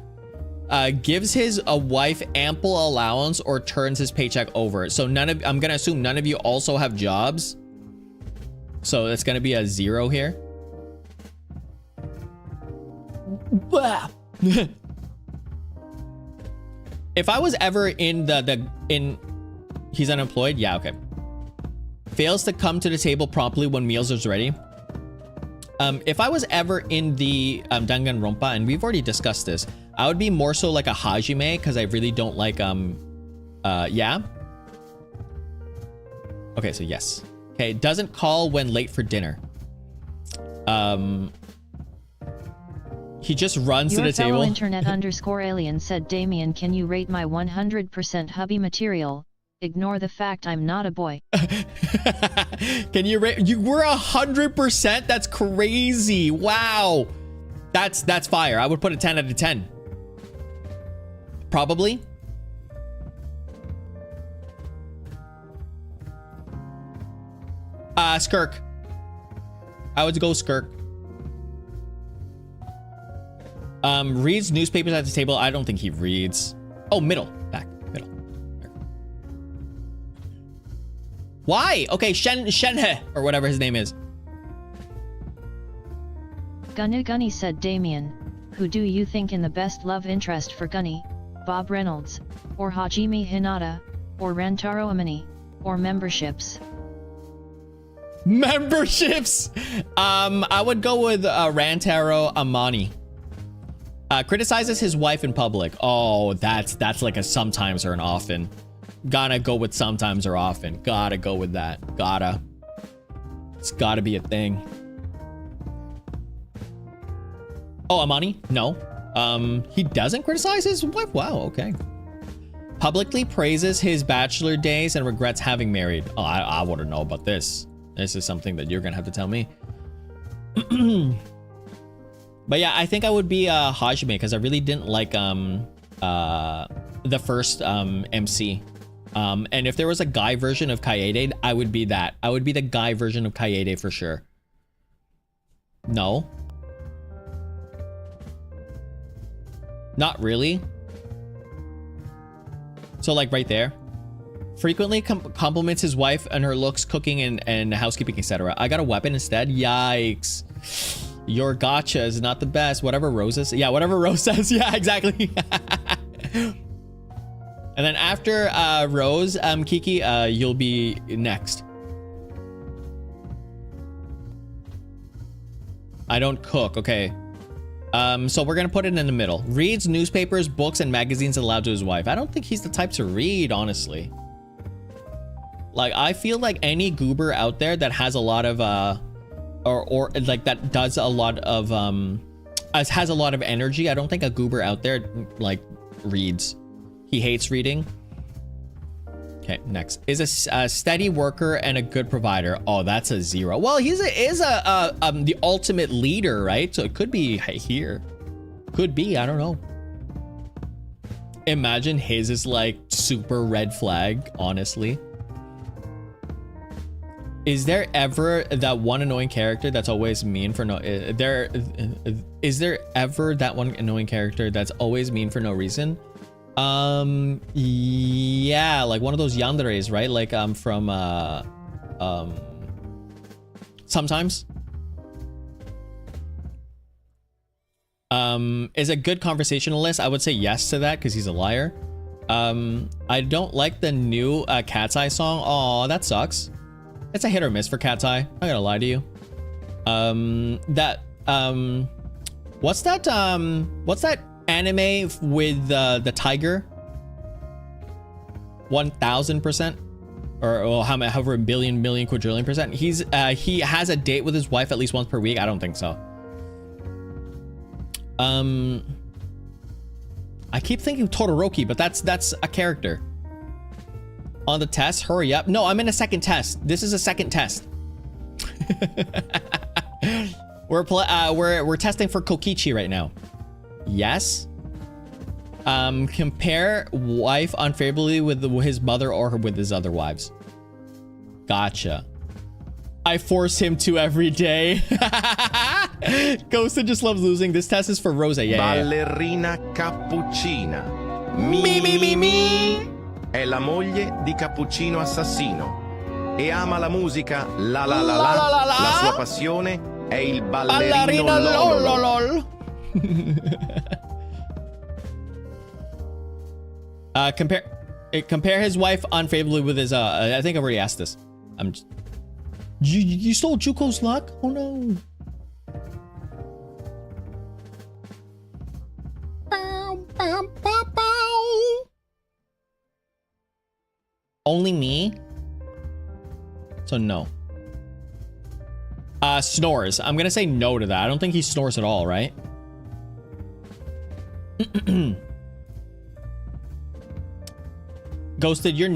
Gives his wife ample allowance or turns his paycheck over. So I'm gonna assume none of you also have jobs. So that's gonna be a 0 here. If I was ever in he's unemployed. Yeah, okay. Fails to come to the table promptly when meals is ready. If I was ever in the Danganronpa, and we've already discussed this, I would be more so like a Hajime because I really don't like yeah. Okay, so yes. Okay, doesn't call when late for dinner. He just runs to the table. Your fellow internet _alien said, Damien, can you rate my 100% hubby material? Ignore the fact I'm not a boy. Can you rate? You were 100%? That's crazy. Wow. That's fire. I would put a 10 out of 10. Probably. Skirk. I would go Skirk. Reads newspapers at the table. I don't think he reads. Oh, middle. Back. Middle. There. Why? Okay, Shenhe, or whatever his name is. Gunny said, Damien, who do you think in the best love interest for Gunny? Bob Reynolds, or Hajime Hinata, or Rantaro Amini, or memberships? Memberships! I would go with Rantaro Amani. Criticizes his wife in public. Oh, that's like a sometimes or an often. Gotta go with sometimes or often. Gotta go with that. Gotta. It's gotta be a thing. Oh, Amani? No. He doesn't criticize his wife? Wow, okay. Publicly praises his bachelor days and regrets having married. Oh, I wouldn't know about this. This is something that you're gonna have to tell me. But yeah, I think I would be Hajime because I really didn't like the first MC. And if there was a guy version of Kaede, I would be that. I would be the guy version of Kaede for sure. No. Not really. So like right there. Frequently compliments his wife and her looks, cooking and housekeeping, etc. I got a weapon instead. Yikes. Your gacha is not the best. Whatever Rose says. Yeah, whatever Rose says. Yeah, exactly. And then after Rose, Kiki, you'll be next. I don't cook. Okay. So we're gonna put it in the middle. Reads newspapers, books, and magazines aloud to his wife. I don't think he's the type to read, honestly. Like, I feel like any goober out there that has a lot of or like that does a lot of has a lot of energy, I don't think a goober out there like reads. He hates reading. Okay, next is a steady worker and a good provider. Oh, that's a 0. Well, he's the ultimate leader, right? So it could be here. Could be, I don't know. Imagine his is like super red flag, honestly. Is there ever that one annoying character that's always mean for no is there ever that one annoying character that's always mean for no reason? Yeah, like one of those yanderes, right? Like from sometimes. Is a good conversationalist. I would say yes to that because he's a liar. I don't like the new Cat's Eye song. Oh, that sucks. It's a hit or miss for Cat's Eye. I'm not gonna lie to you. What's that anime with the tiger? 1000%, or however million quadrillion percent. He has a date with his wife at least once per week. I don't think so. I keep thinking Todoroki, but that's a character. On the test, hurry up. No, I'm in a second test. This is a second test. We're testing for Kokichi right now. Yes. Compare wife unfavorably with his mother or with his other wives. Gotcha. I force him to every day. Ghosted just loves losing. This test is for Rosa. Yeah. Ballerina Cappuccina. Mi. È la moglie di Cappuccino Assassino e ama la musica la. La sua passione è il ballerino lol. Compare his wife unfavorably with his I think I've already asked this. You stole Juko's luck? Oh no. Only me? So no. Snores. I'm gonna say no to that. I don't think he snores at all, right? Ghosted, you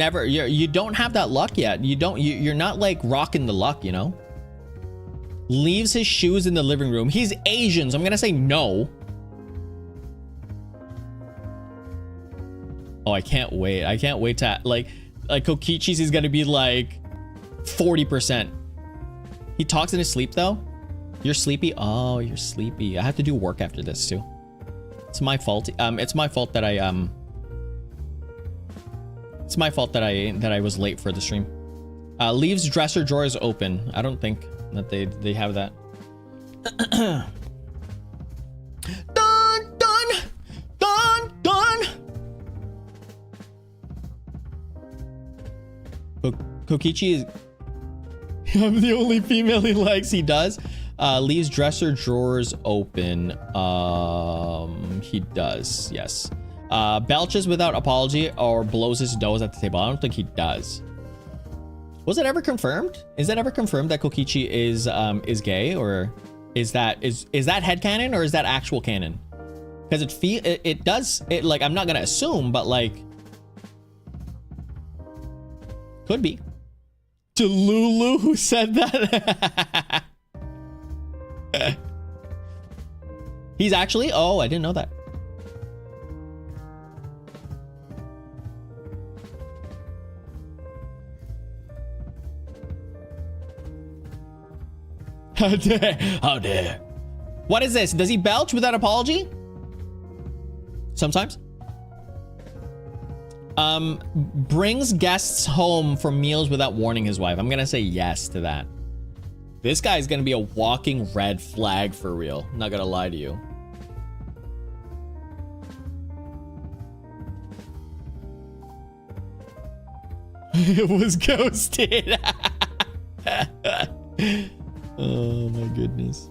don't have that luck yet. You're not like rocking the luck, you know? Leaves his shoes in the living room. He's Asian, so I'm gonna say no. Oh, I can't wait. I can't wait to like Kokichi's is gonna be like 40%. He talks in his sleep though. You're sleepy? Oh, you're sleepy. I have to do work after this too. It's my fault. It's my fault that I was late for the stream. Leaves dresser drawers open. I don't think that they have that. Done. Kokichi is I'm the only female he likes. He does. Leaves dresser drawers open. He does, yes. Belches without apology or blows his nose at the table. I don't think he does. Was it ever confirmed? Is that ever confirmed that Kokichi is gay, or is that headcanon, or is that actual canon? Because it does like, I'm not gonna assume, but like could be. To Lulu, who said that? He's actually, oh, I didn't know that. How dare. What is this? Does he belch without apology? Sometimes. Brings guests home for meals without warning his wife. I'm gonna say yes to that. This guy's gonna be a walking red flag for real. Not gonna lie to you. It was ghosted. Oh my goodness.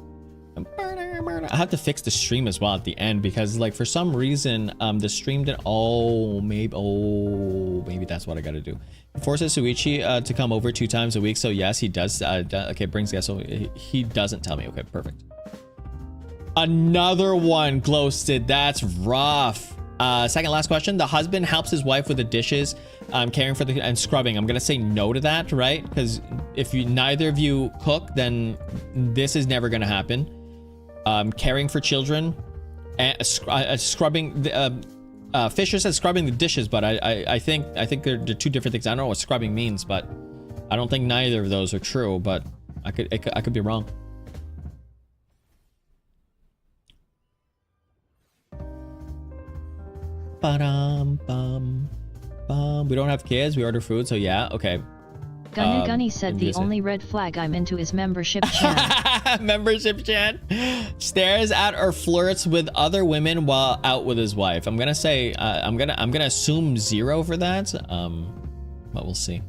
I have to fix the stream as well at the end because like for some reason the stream didn't. Maybe that's what I gotta do. Forces Suichi to come over 2 times a week, so yes he does. Okay, brings guests, so he doesn't tell me. Okay, perfect. Another one ghosted. That's rough. Second last question. The husband helps his wife with the dishes, caring for the and scrubbing. I'm gonna say no to that, right? Because if neither of you cook, then this is never gonna happen. Caring for children, and scrubbing. Fisher says scrubbing the dishes, but I think they're 2 different things. I don't know what scrubbing means, but I don't think neither of those are true. But I could be wrong. We don't have kids. We order food, so yeah, okay. Gunny said the only red flag I'm into is membership chat. Membership chat. Stares at or flirts with other women while out with his wife. I'm gonna say I'm gonna assume 0 for that. But we'll see.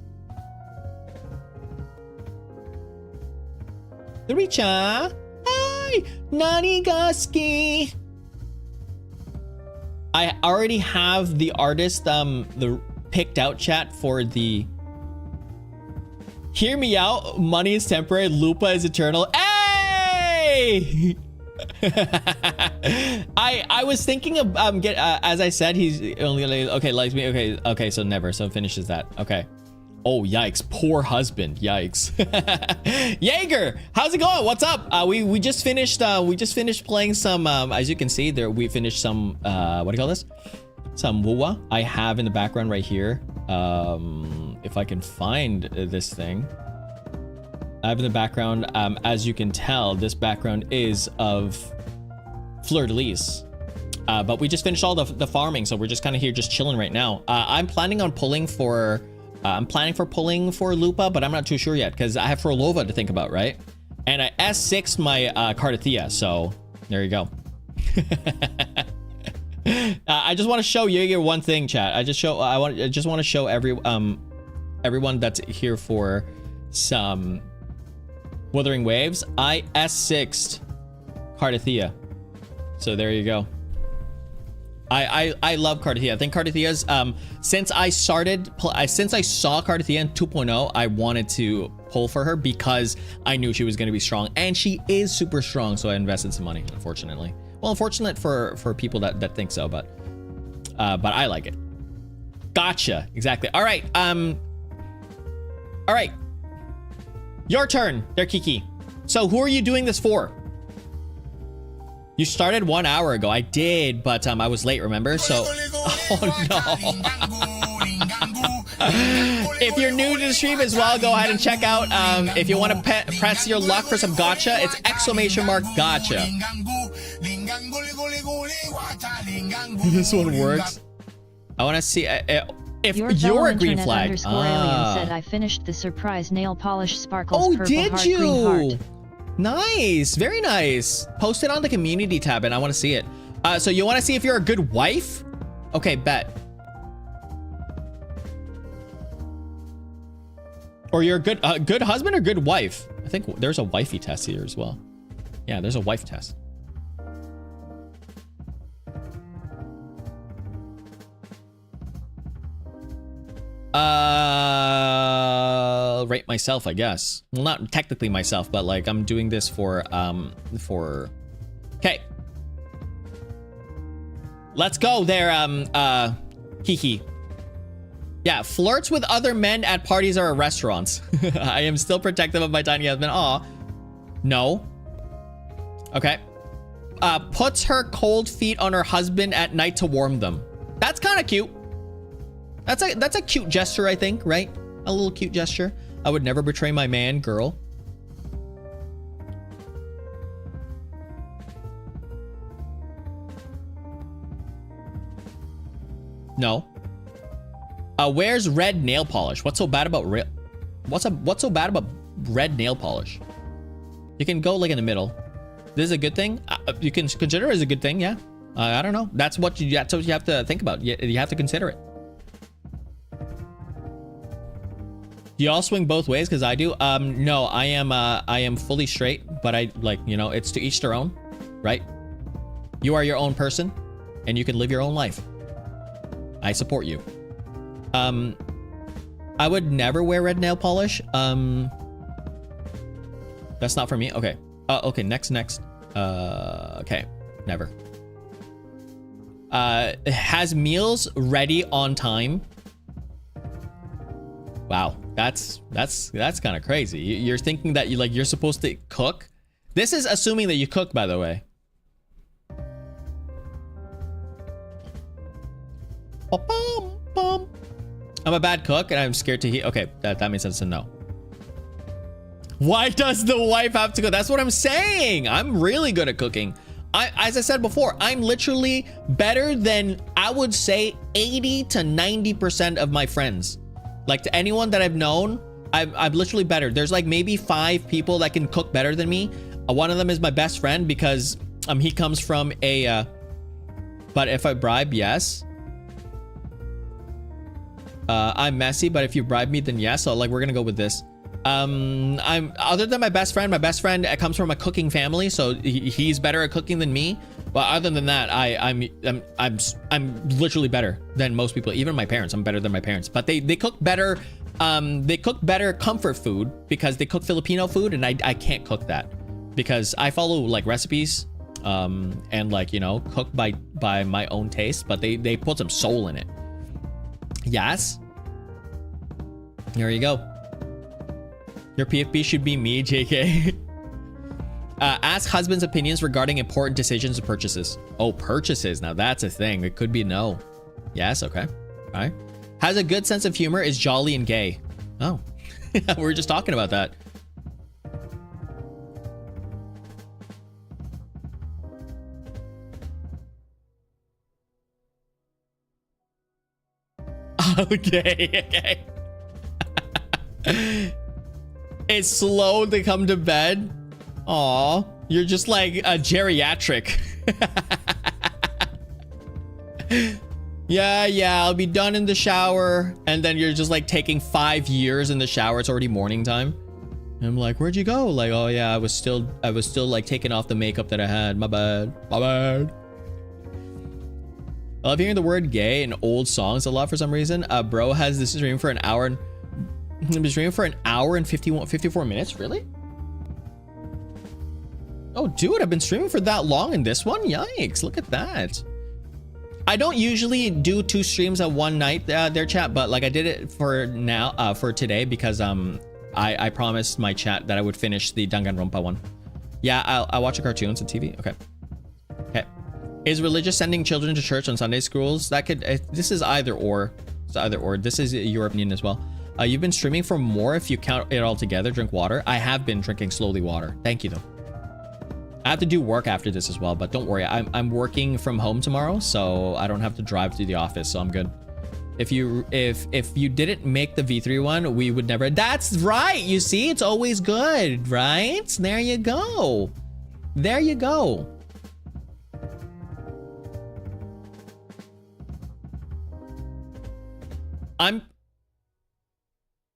Richa. Hi, Nanigaski. I already have the artist the picked out chat for the hear me out, money is temporary, Lupa is eternal. Hey! I was thinking of as I said, he's only okay, likes me. Okay, so never. So finishes that. Okay. Oh yikes, poor husband. Yikes. Jaeger, how's it going? What's up? We just finished playing some as you can see there, we finished some what do you call this? Some Wuwa I have in the background right here. If I can find this thing. I have in the background, as you can tell, this background is of Fleur-de-Lis. But we just finished all the farming, so we're just kind of here just chilling right now. I'm planning on pulling for pulling for Lupa, but I'm not too sure yet because I have Frolova to think about, right? And I S6 my Cardathia, so there you go. I just want to show you one thing, chat. I just want to show everyone that's here for some Wuthering Waves. I S6'd Cardathia, so there you go. I love Cardathia. I think Cardathia's since I saw Cardathia in 2.0, I wanted to pull for her because I knew she was going to be strong, and she is super strong. So I invested some money. Unfortunately, well, unfortunate for people that think so, but I like it. Gotcha. Exactly. All right. All right. Your turn there, Kiki. So who are you doing this for? You started 1 hour ago. I did, but I was late, remember? So, oh no. If you're new to the stream as well, go ahead and check out. If you want to press your luck for some gacha, it's !gacha. This one works. I want to see if you're a green flag. Alien said I finished the surprise nail polish sparkles. Oh, purple did heart, you? green heart. Nice, very nice. Post it on the community tab and I want to see it. So you want to see if you're a good wife? Okay, bet. Or you're a good husband or good wife? I think there's a wifey test here as well. Yeah, there's a wife test. Rate myself, I guess. Well, not technically myself, but like I'm doing this for okay. Let's go there, Kiki. Yeah, flirts with other men at parties or restaurants. I am still protective of my tiny husband. Aw. No. Okay. Puts her cold feet on her husband at night to warm them. That's kind of cute. That's a cute gesture, I think, right? A little cute gesture. I would never betray my man, girl. No. Wears red nail polish. What's so bad about what's so bad about red nail polish? You can go like in the middle. This is a good thing. You can consider it as a good thing, yeah. I don't know. That's what you have to think about. You have to consider it. Do y'all swing both ways? Because I do. No, I am fully straight, but I like, you know, it's to each their own, right? You are your own person, and you can live your own life. I support you. I would never wear red nail polish. That's not for me. Okay. Okay. Next. Okay. Never. Has meals ready on time. Wow. That's kind of crazy. You're thinking that you're supposed to cook. This is assuming that you cook, by the way. I'm a bad cook and I'm scared to heat. Okay, that makes sense to know. Why does the wife have to go? That's what I'm saying. I'm really good at cooking. As I said before, I'm literally better than, I would say, 80 to 90% of my friends. Like, to anyone that I've known, I'm literally better. There's like maybe 5 people that can cook better than me. One of them is my best friend because he comes from a but if I bribe, yes. I'm messy, but if you bribe me, then yes. So like, we're gonna go with this. I'm other than my best friend comes from a cooking family, so he's better at cooking than me. But other than that, I'm literally better than most people. Even my parents, I'm better than my parents. But they cook better. They cook better comfort food because they cook Filipino food, and I can't cook that because I follow like recipes, and like, you know, cook by my own taste. But they put some soul in it. Yes. There you go. Your PFP should be me, JK. Ask husband's opinions regarding important decisions or purchases. Oh, purchases. Now that's a thing. It could be no. Yes, okay. All right. Has a good sense of humor, is jolly and gay. Oh, we were just talking about that. Okay. It's slow to come to bed. Aw, you're just like a geriatric. Yeah, I'll be done in the shower. And then you're just like taking 5 years in the shower. It's already morning time. And I'm like, where'd you go? Like, oh yeah, I was still like taking off the makeup that I had. My bad. I love hearing the word gay in old songs a lot for some reason. Bro has this stream for an hour and been streaming for an hour and 54 minutes. Really? Oh, dude, I've been streaming for that long in this one. Yikes! Look at that. I don't usually do 2 streams at one night, there, chat, but like I did it for now, for today because I promised my chat that I would finish the Danganronpa one. Yeah, I'll watch the cartoons and TV. Okay. Is religious sending children to church on Sunday schools? That could, this is either or. It's either or. This is your opinion as well. You've been streaming for more if you count it all together. Drink water. I have been drinking slowly water. Thank you though. I have to do work after this as well, but don't worry. I'm working from home tomorrow, so I don't have to drive to the office, so I'm good. If you didn't make the V3 one, we would never. That's right. You see, it's always good, right? There you go. There you go.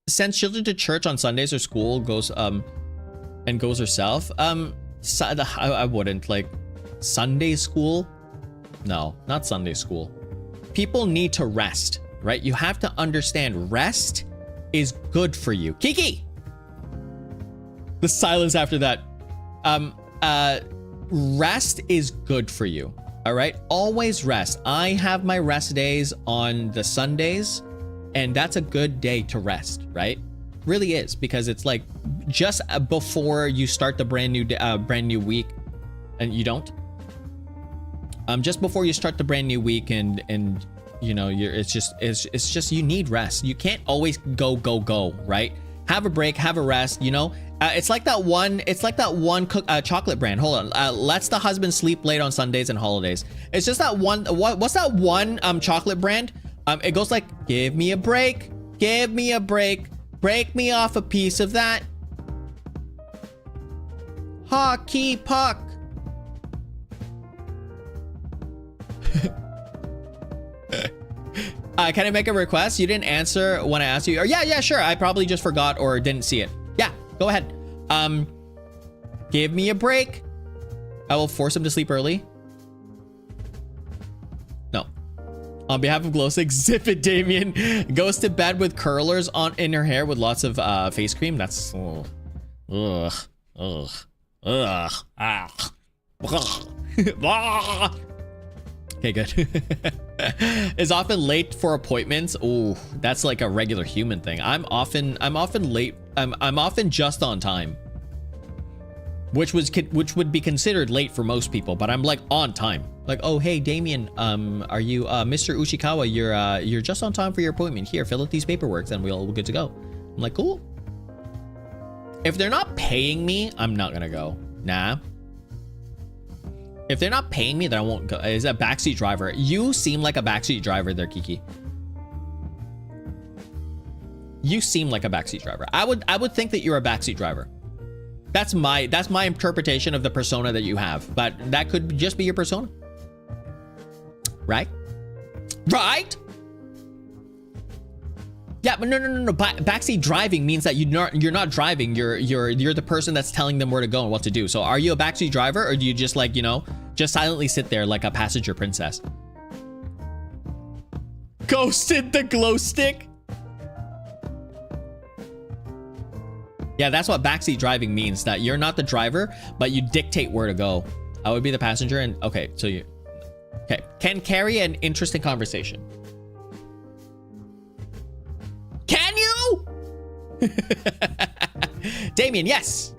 Sends children to church on Sundays or school goes herself. I wouldn't like Sunday school. No, not Sunday school. People need to rest, right? You have to understand rest is good for you. Kiki! The silence after that. Rest is good for you. All right. Always rest. I have my rest days on the Sundays, and that's a good day to rest, right? Really is, because it's like just before you start the brand new week, and you don't. Just before you start the brand new week, and you know, it's just you need rest. You can't always go, right? Have a break, have a rest, you know? It's like that one chocolate brand. Hold on. Lets the husband sleep late on Sundays and holidays. It's just that one. What's that one chocolate brand? It goes like, give me a break, break me off a piece of that. Hockey puck. Can I make a request? You didn't answer when I asked you. Or yeah, sure. I probably just forgot or didn't see it. Yeah, go ahead. Give me a break. I will force him to sleep early. No. On behalf of Glowstick, zip it, Damien. Goes to bed with curlers in her hair with lots of face cream. That's Okay, good. Is often late for appointments. Ooh, that's like a regular human thing. I'm often late. I'm often just on time. Which would be considered late for most people, but I'm like on time. Like, oh hey Damien, are you Mr. Ushikawa? You're just on time for your appointment. Here, fill out these paperwork, and we're good to go. I'm like, cool. If they're not paying me, I'm not gonna go. Nah. If they're not paying me, then I won't go. Is a backseat driver. You seem like a backseat driver there, Kiki. You seem like a backseat driver. I would think that you're a backseat driver. That's my interpretation of the persona that you have, but that could just be your persona. Right? Right? Yeah, but no. Backseat driving means that you're not driving. You're the person that's telling them where to go and what to do. So are you a backseat driver, or do you just like, you know, just silently sit there like a passenger princess? Ghosted the glow stick. Yeah, that's what backseat driving means. That you're not the driver, but you dictate where to go. I would be the passenger, and okay, so you can carry an interesting conversation. Can you? Damien, yes.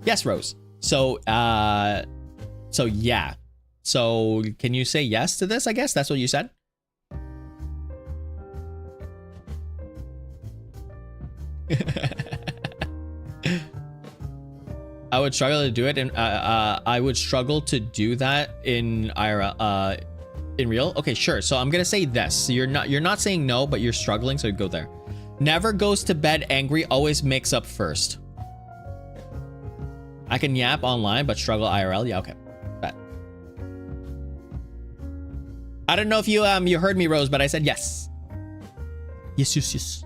Yes, Rose. So yeah. So can you say yes to this? I guess that's what you said. I would struggle to do it, and I would struggle to do that in IRL, in real. Okay, sure. So I'm gonna say this. You're not saying no, but you're struggling, so go there. Never goes to bed angry, always makes up first. I can yap online, but struggle IRL. Yeah, okay. Bet. I don't know if you heard me, Rose, but I said yes. Yes.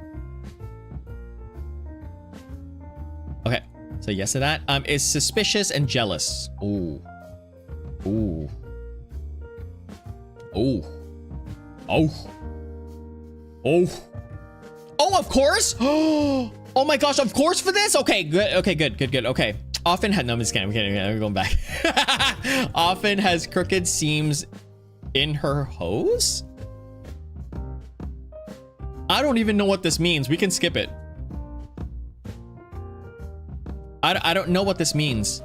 Okay, so yes to that. Is suspicious and jealous. Ooh. Oh, of course. Oh my gosh, of course for this. Okay, good. Okay. Often had, no, I'm just kidding. I'm going back. Often has crooked seams in her hose. I don't even know what this means. We can skip it. I don't know what this means.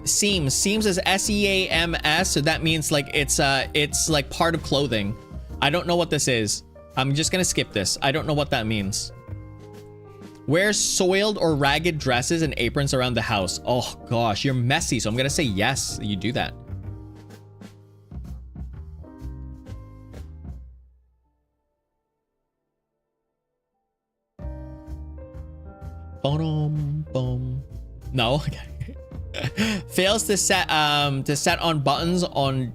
Seams is SEAMS, so that means like it's like part of clothing. I don't know what this is. I'm just gonna skip this. I don't know what that means. Wears soiled or ragged dresses and aprons around the house. Oh gosh, you're messy, so I'm gonna say yes, you do that. Boom. No. Fails to set on buttons on.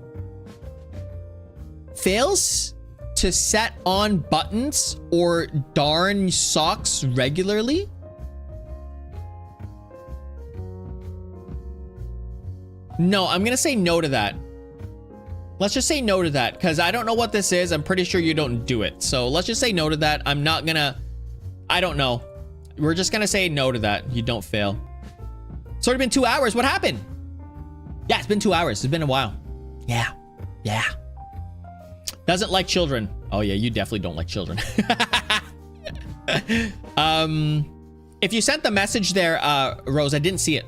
Fails to set on buttons or darn socks regularly. No, I'm gonna say no to that. Let's just say no to that, because I don't know what this is. I'm pretty sure you don't do it. So let's just say no to that. I'm not gonna. I don't know. We're just gonna say no to that. You don't fail. It's already been 2 hours. What happened? Yeah, it's been 2 hours. It's been a while. Yeah. Doesn't like children. Oh yeah, you definitely don't like children. If you sent the message there, Rose, I didn't see it.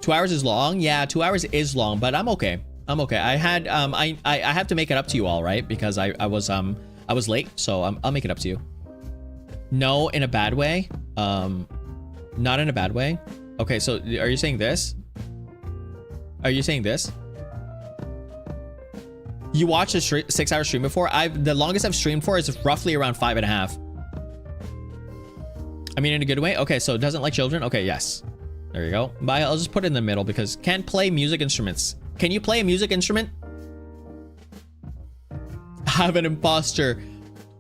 2 hours is long. Yeah, 2 hours is long, but I'm okay. I had I have to make it up to you all, right? Because I was late, so I'll make it up to you. No, in a bad way. Not in a bad way. Okay, so are you saying this? Are you saying this? You watched a 6 hour stream before? The longest I've streamed for is roughly around 5.5. I mean, in a good way. Okay, so it doesn't like children. Okay, yes. There you go. But I'll just put it in the middle because can't play music instruments. Can you play a music instrument? have an imposter.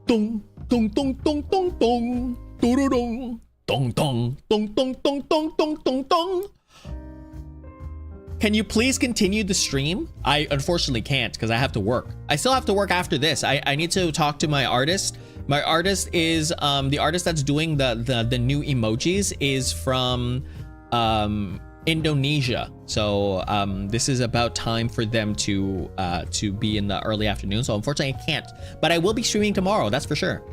Dong, dong, dong, dong, dong, dong, dong, dong, dong, dong, dong, dong, dong, dong, dong, dong. Can you please continue the stream? I unfortunately can't because I have to work. I still have to work after this. I need to talk to my artist. My artist is the artist that's doing the new emojis is from Indonesia. So this is about time for them to be in the early afternoon. So unfortunately I can't, but I will be streaming tomorrow. That's for sure.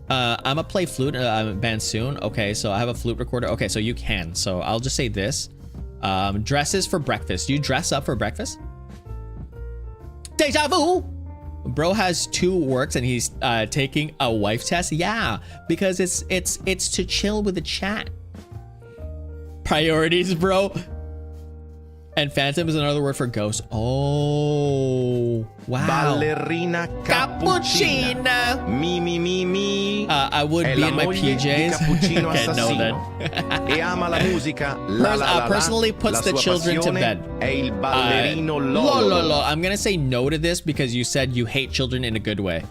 I'm gonna play flute band soon. Okay, so I have a flute recorder. Okay, so you can. So I'll just say this. Dresses for breakfast. Do you dress up for breakfast? Deja vu! Bro has 2 works and he's taking a wife test. Yeah, because it's to chill with the chat. Priorities, bro. And phantom is another word for ghost. Oh, wow. Ballerina cappuccina. Mi. I would be in my PJs. Okay, no then. E ama la musica. La personally puts the children to bed. È il ballerino Lolo. I'm gonna say no to this because you said you hate children in a good way.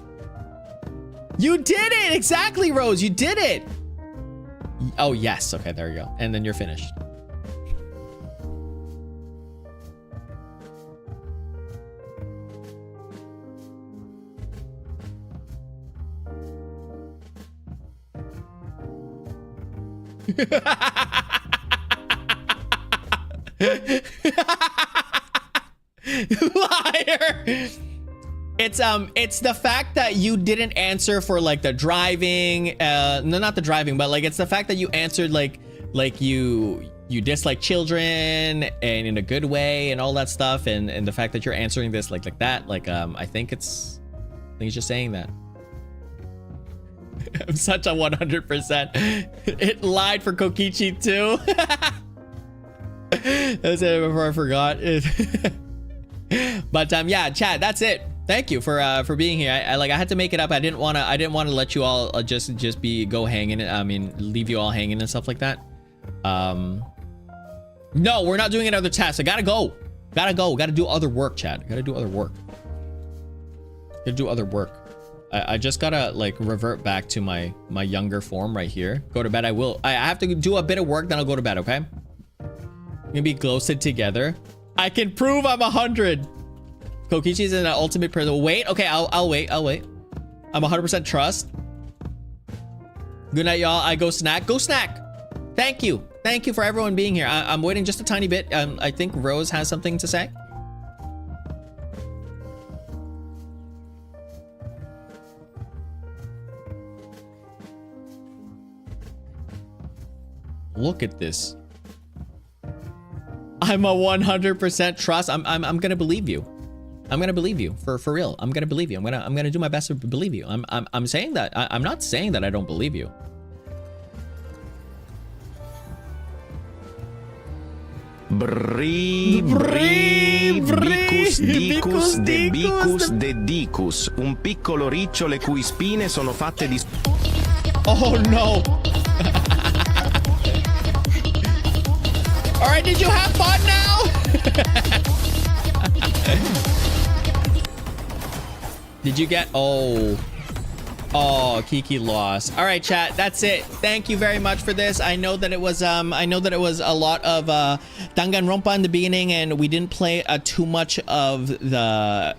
You did it! Exactly, Rose. You did it. Oh, yes. Okay, there you go. And then you're finished. Liar. It's the fact that you didn't answer for like the driving, no, not the driving, but like it's the fact that you answered like you dislike children and in a good way and all that stuff, and the fact that you're answering this like that, like I think it's just saying that. I'm such a 100%. It lied for Kokichi too. That's it before I forgot it. But yeah, chat, that's it. Thank you for being here. I had to make it up. I didn't want to let you all just go hanging. I mean, leave you all hanging and stuff like that. No, we're not doing another test. I gotta go. Gotta do other work, chat. Gotta do other work. I just gotta like revert back to my younger form right here. Go to bed. I have to do a bit of work, then I'll go to bed, okay? I'm gonna be ghosted together. I can prove I'm 100. Kokichi's in an ultimate person. Wait, okay, I'll wait. I'm 100% trust. Good night, y'all. I go snack. Go snack. Thank you for everyone being here. I'm waiting just a tiny bit. I think Rose has something to say. Look at this. I'm a 100% trust. I'm gonna believe you. I'm gonna believe you for real. I'm gonna believe you. I'm gonna do my best to believe you. I'm saying that. I'm not saying that I don't believe you. Bicus dicus de bicus de dicus, un piccolo riccio le cui spine sono fatte di... Oh no. All right, did you have fun now? Did you get... Oh, Kiki lost. All right, chat, that's it. Thank you very much for this. I know that it was a lot of Danganronpa in the beginning, and we didn't play too much of the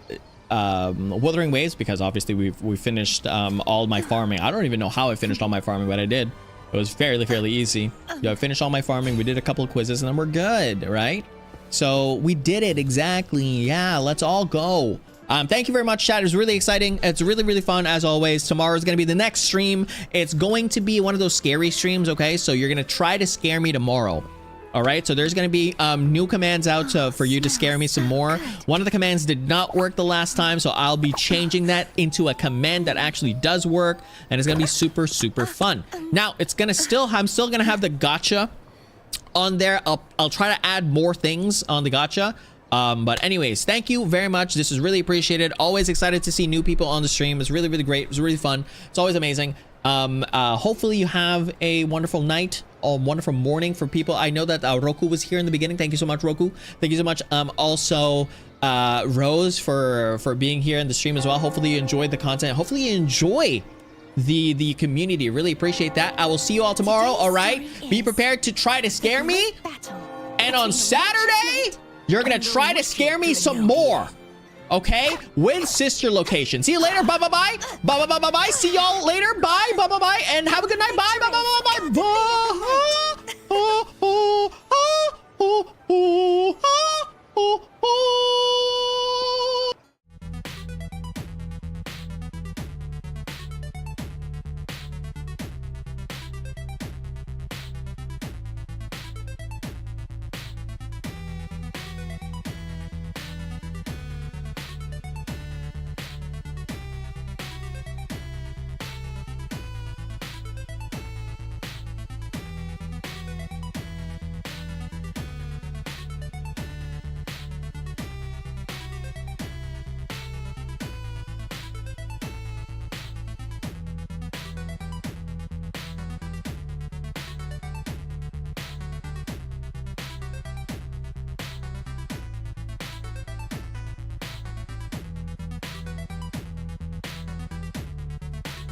Wuthering Waves because obviously we finished all my farming. I don't even know how I finished all my farming, but I did. It was fairly easy. I finished all my farming. We did a couple of quizzes and then we're good, right? So we did it exactly. Yeah, let's all go. Thank you very much, chat. It was really exciting. It's really fun as always. Tomorrow is going to be the next stream. It's going to be one of those scary streams, okay? So you're going to try to scare me tomorrow. All right, so there's going to be new commands out for you to scare me some more. One of the commands did not work the last time, so I'll be changing that into a command that actually does work, and it's going to be super fun. Now, I'm still going to have the gacha on there. I'll try to add more things on the gacha. But anyways, thank you very much. This is really appreciated. Always excited to see new people on the stream. It's really great. It was really fun. It's always amazing. Hopefully you have a wonderful night, a wonderful morning for people. I know that Roku was here in the beginning. Thank you so much, Roku. Thank you so much. Also, Rose for being here in the stream as well. Hopefully you enjoyed the content. Hopefully you enjoy the community. Really appreciate that. I will see you all tomorrow. All right, be prepared to try to scare me, and on Saturday you're gonna try to scare me some more, okay, with sister location. See you later. Bye bye bye bye bye bye bye bye. See y'all later. Bye bye bye bye, and have a good night. Bye bye.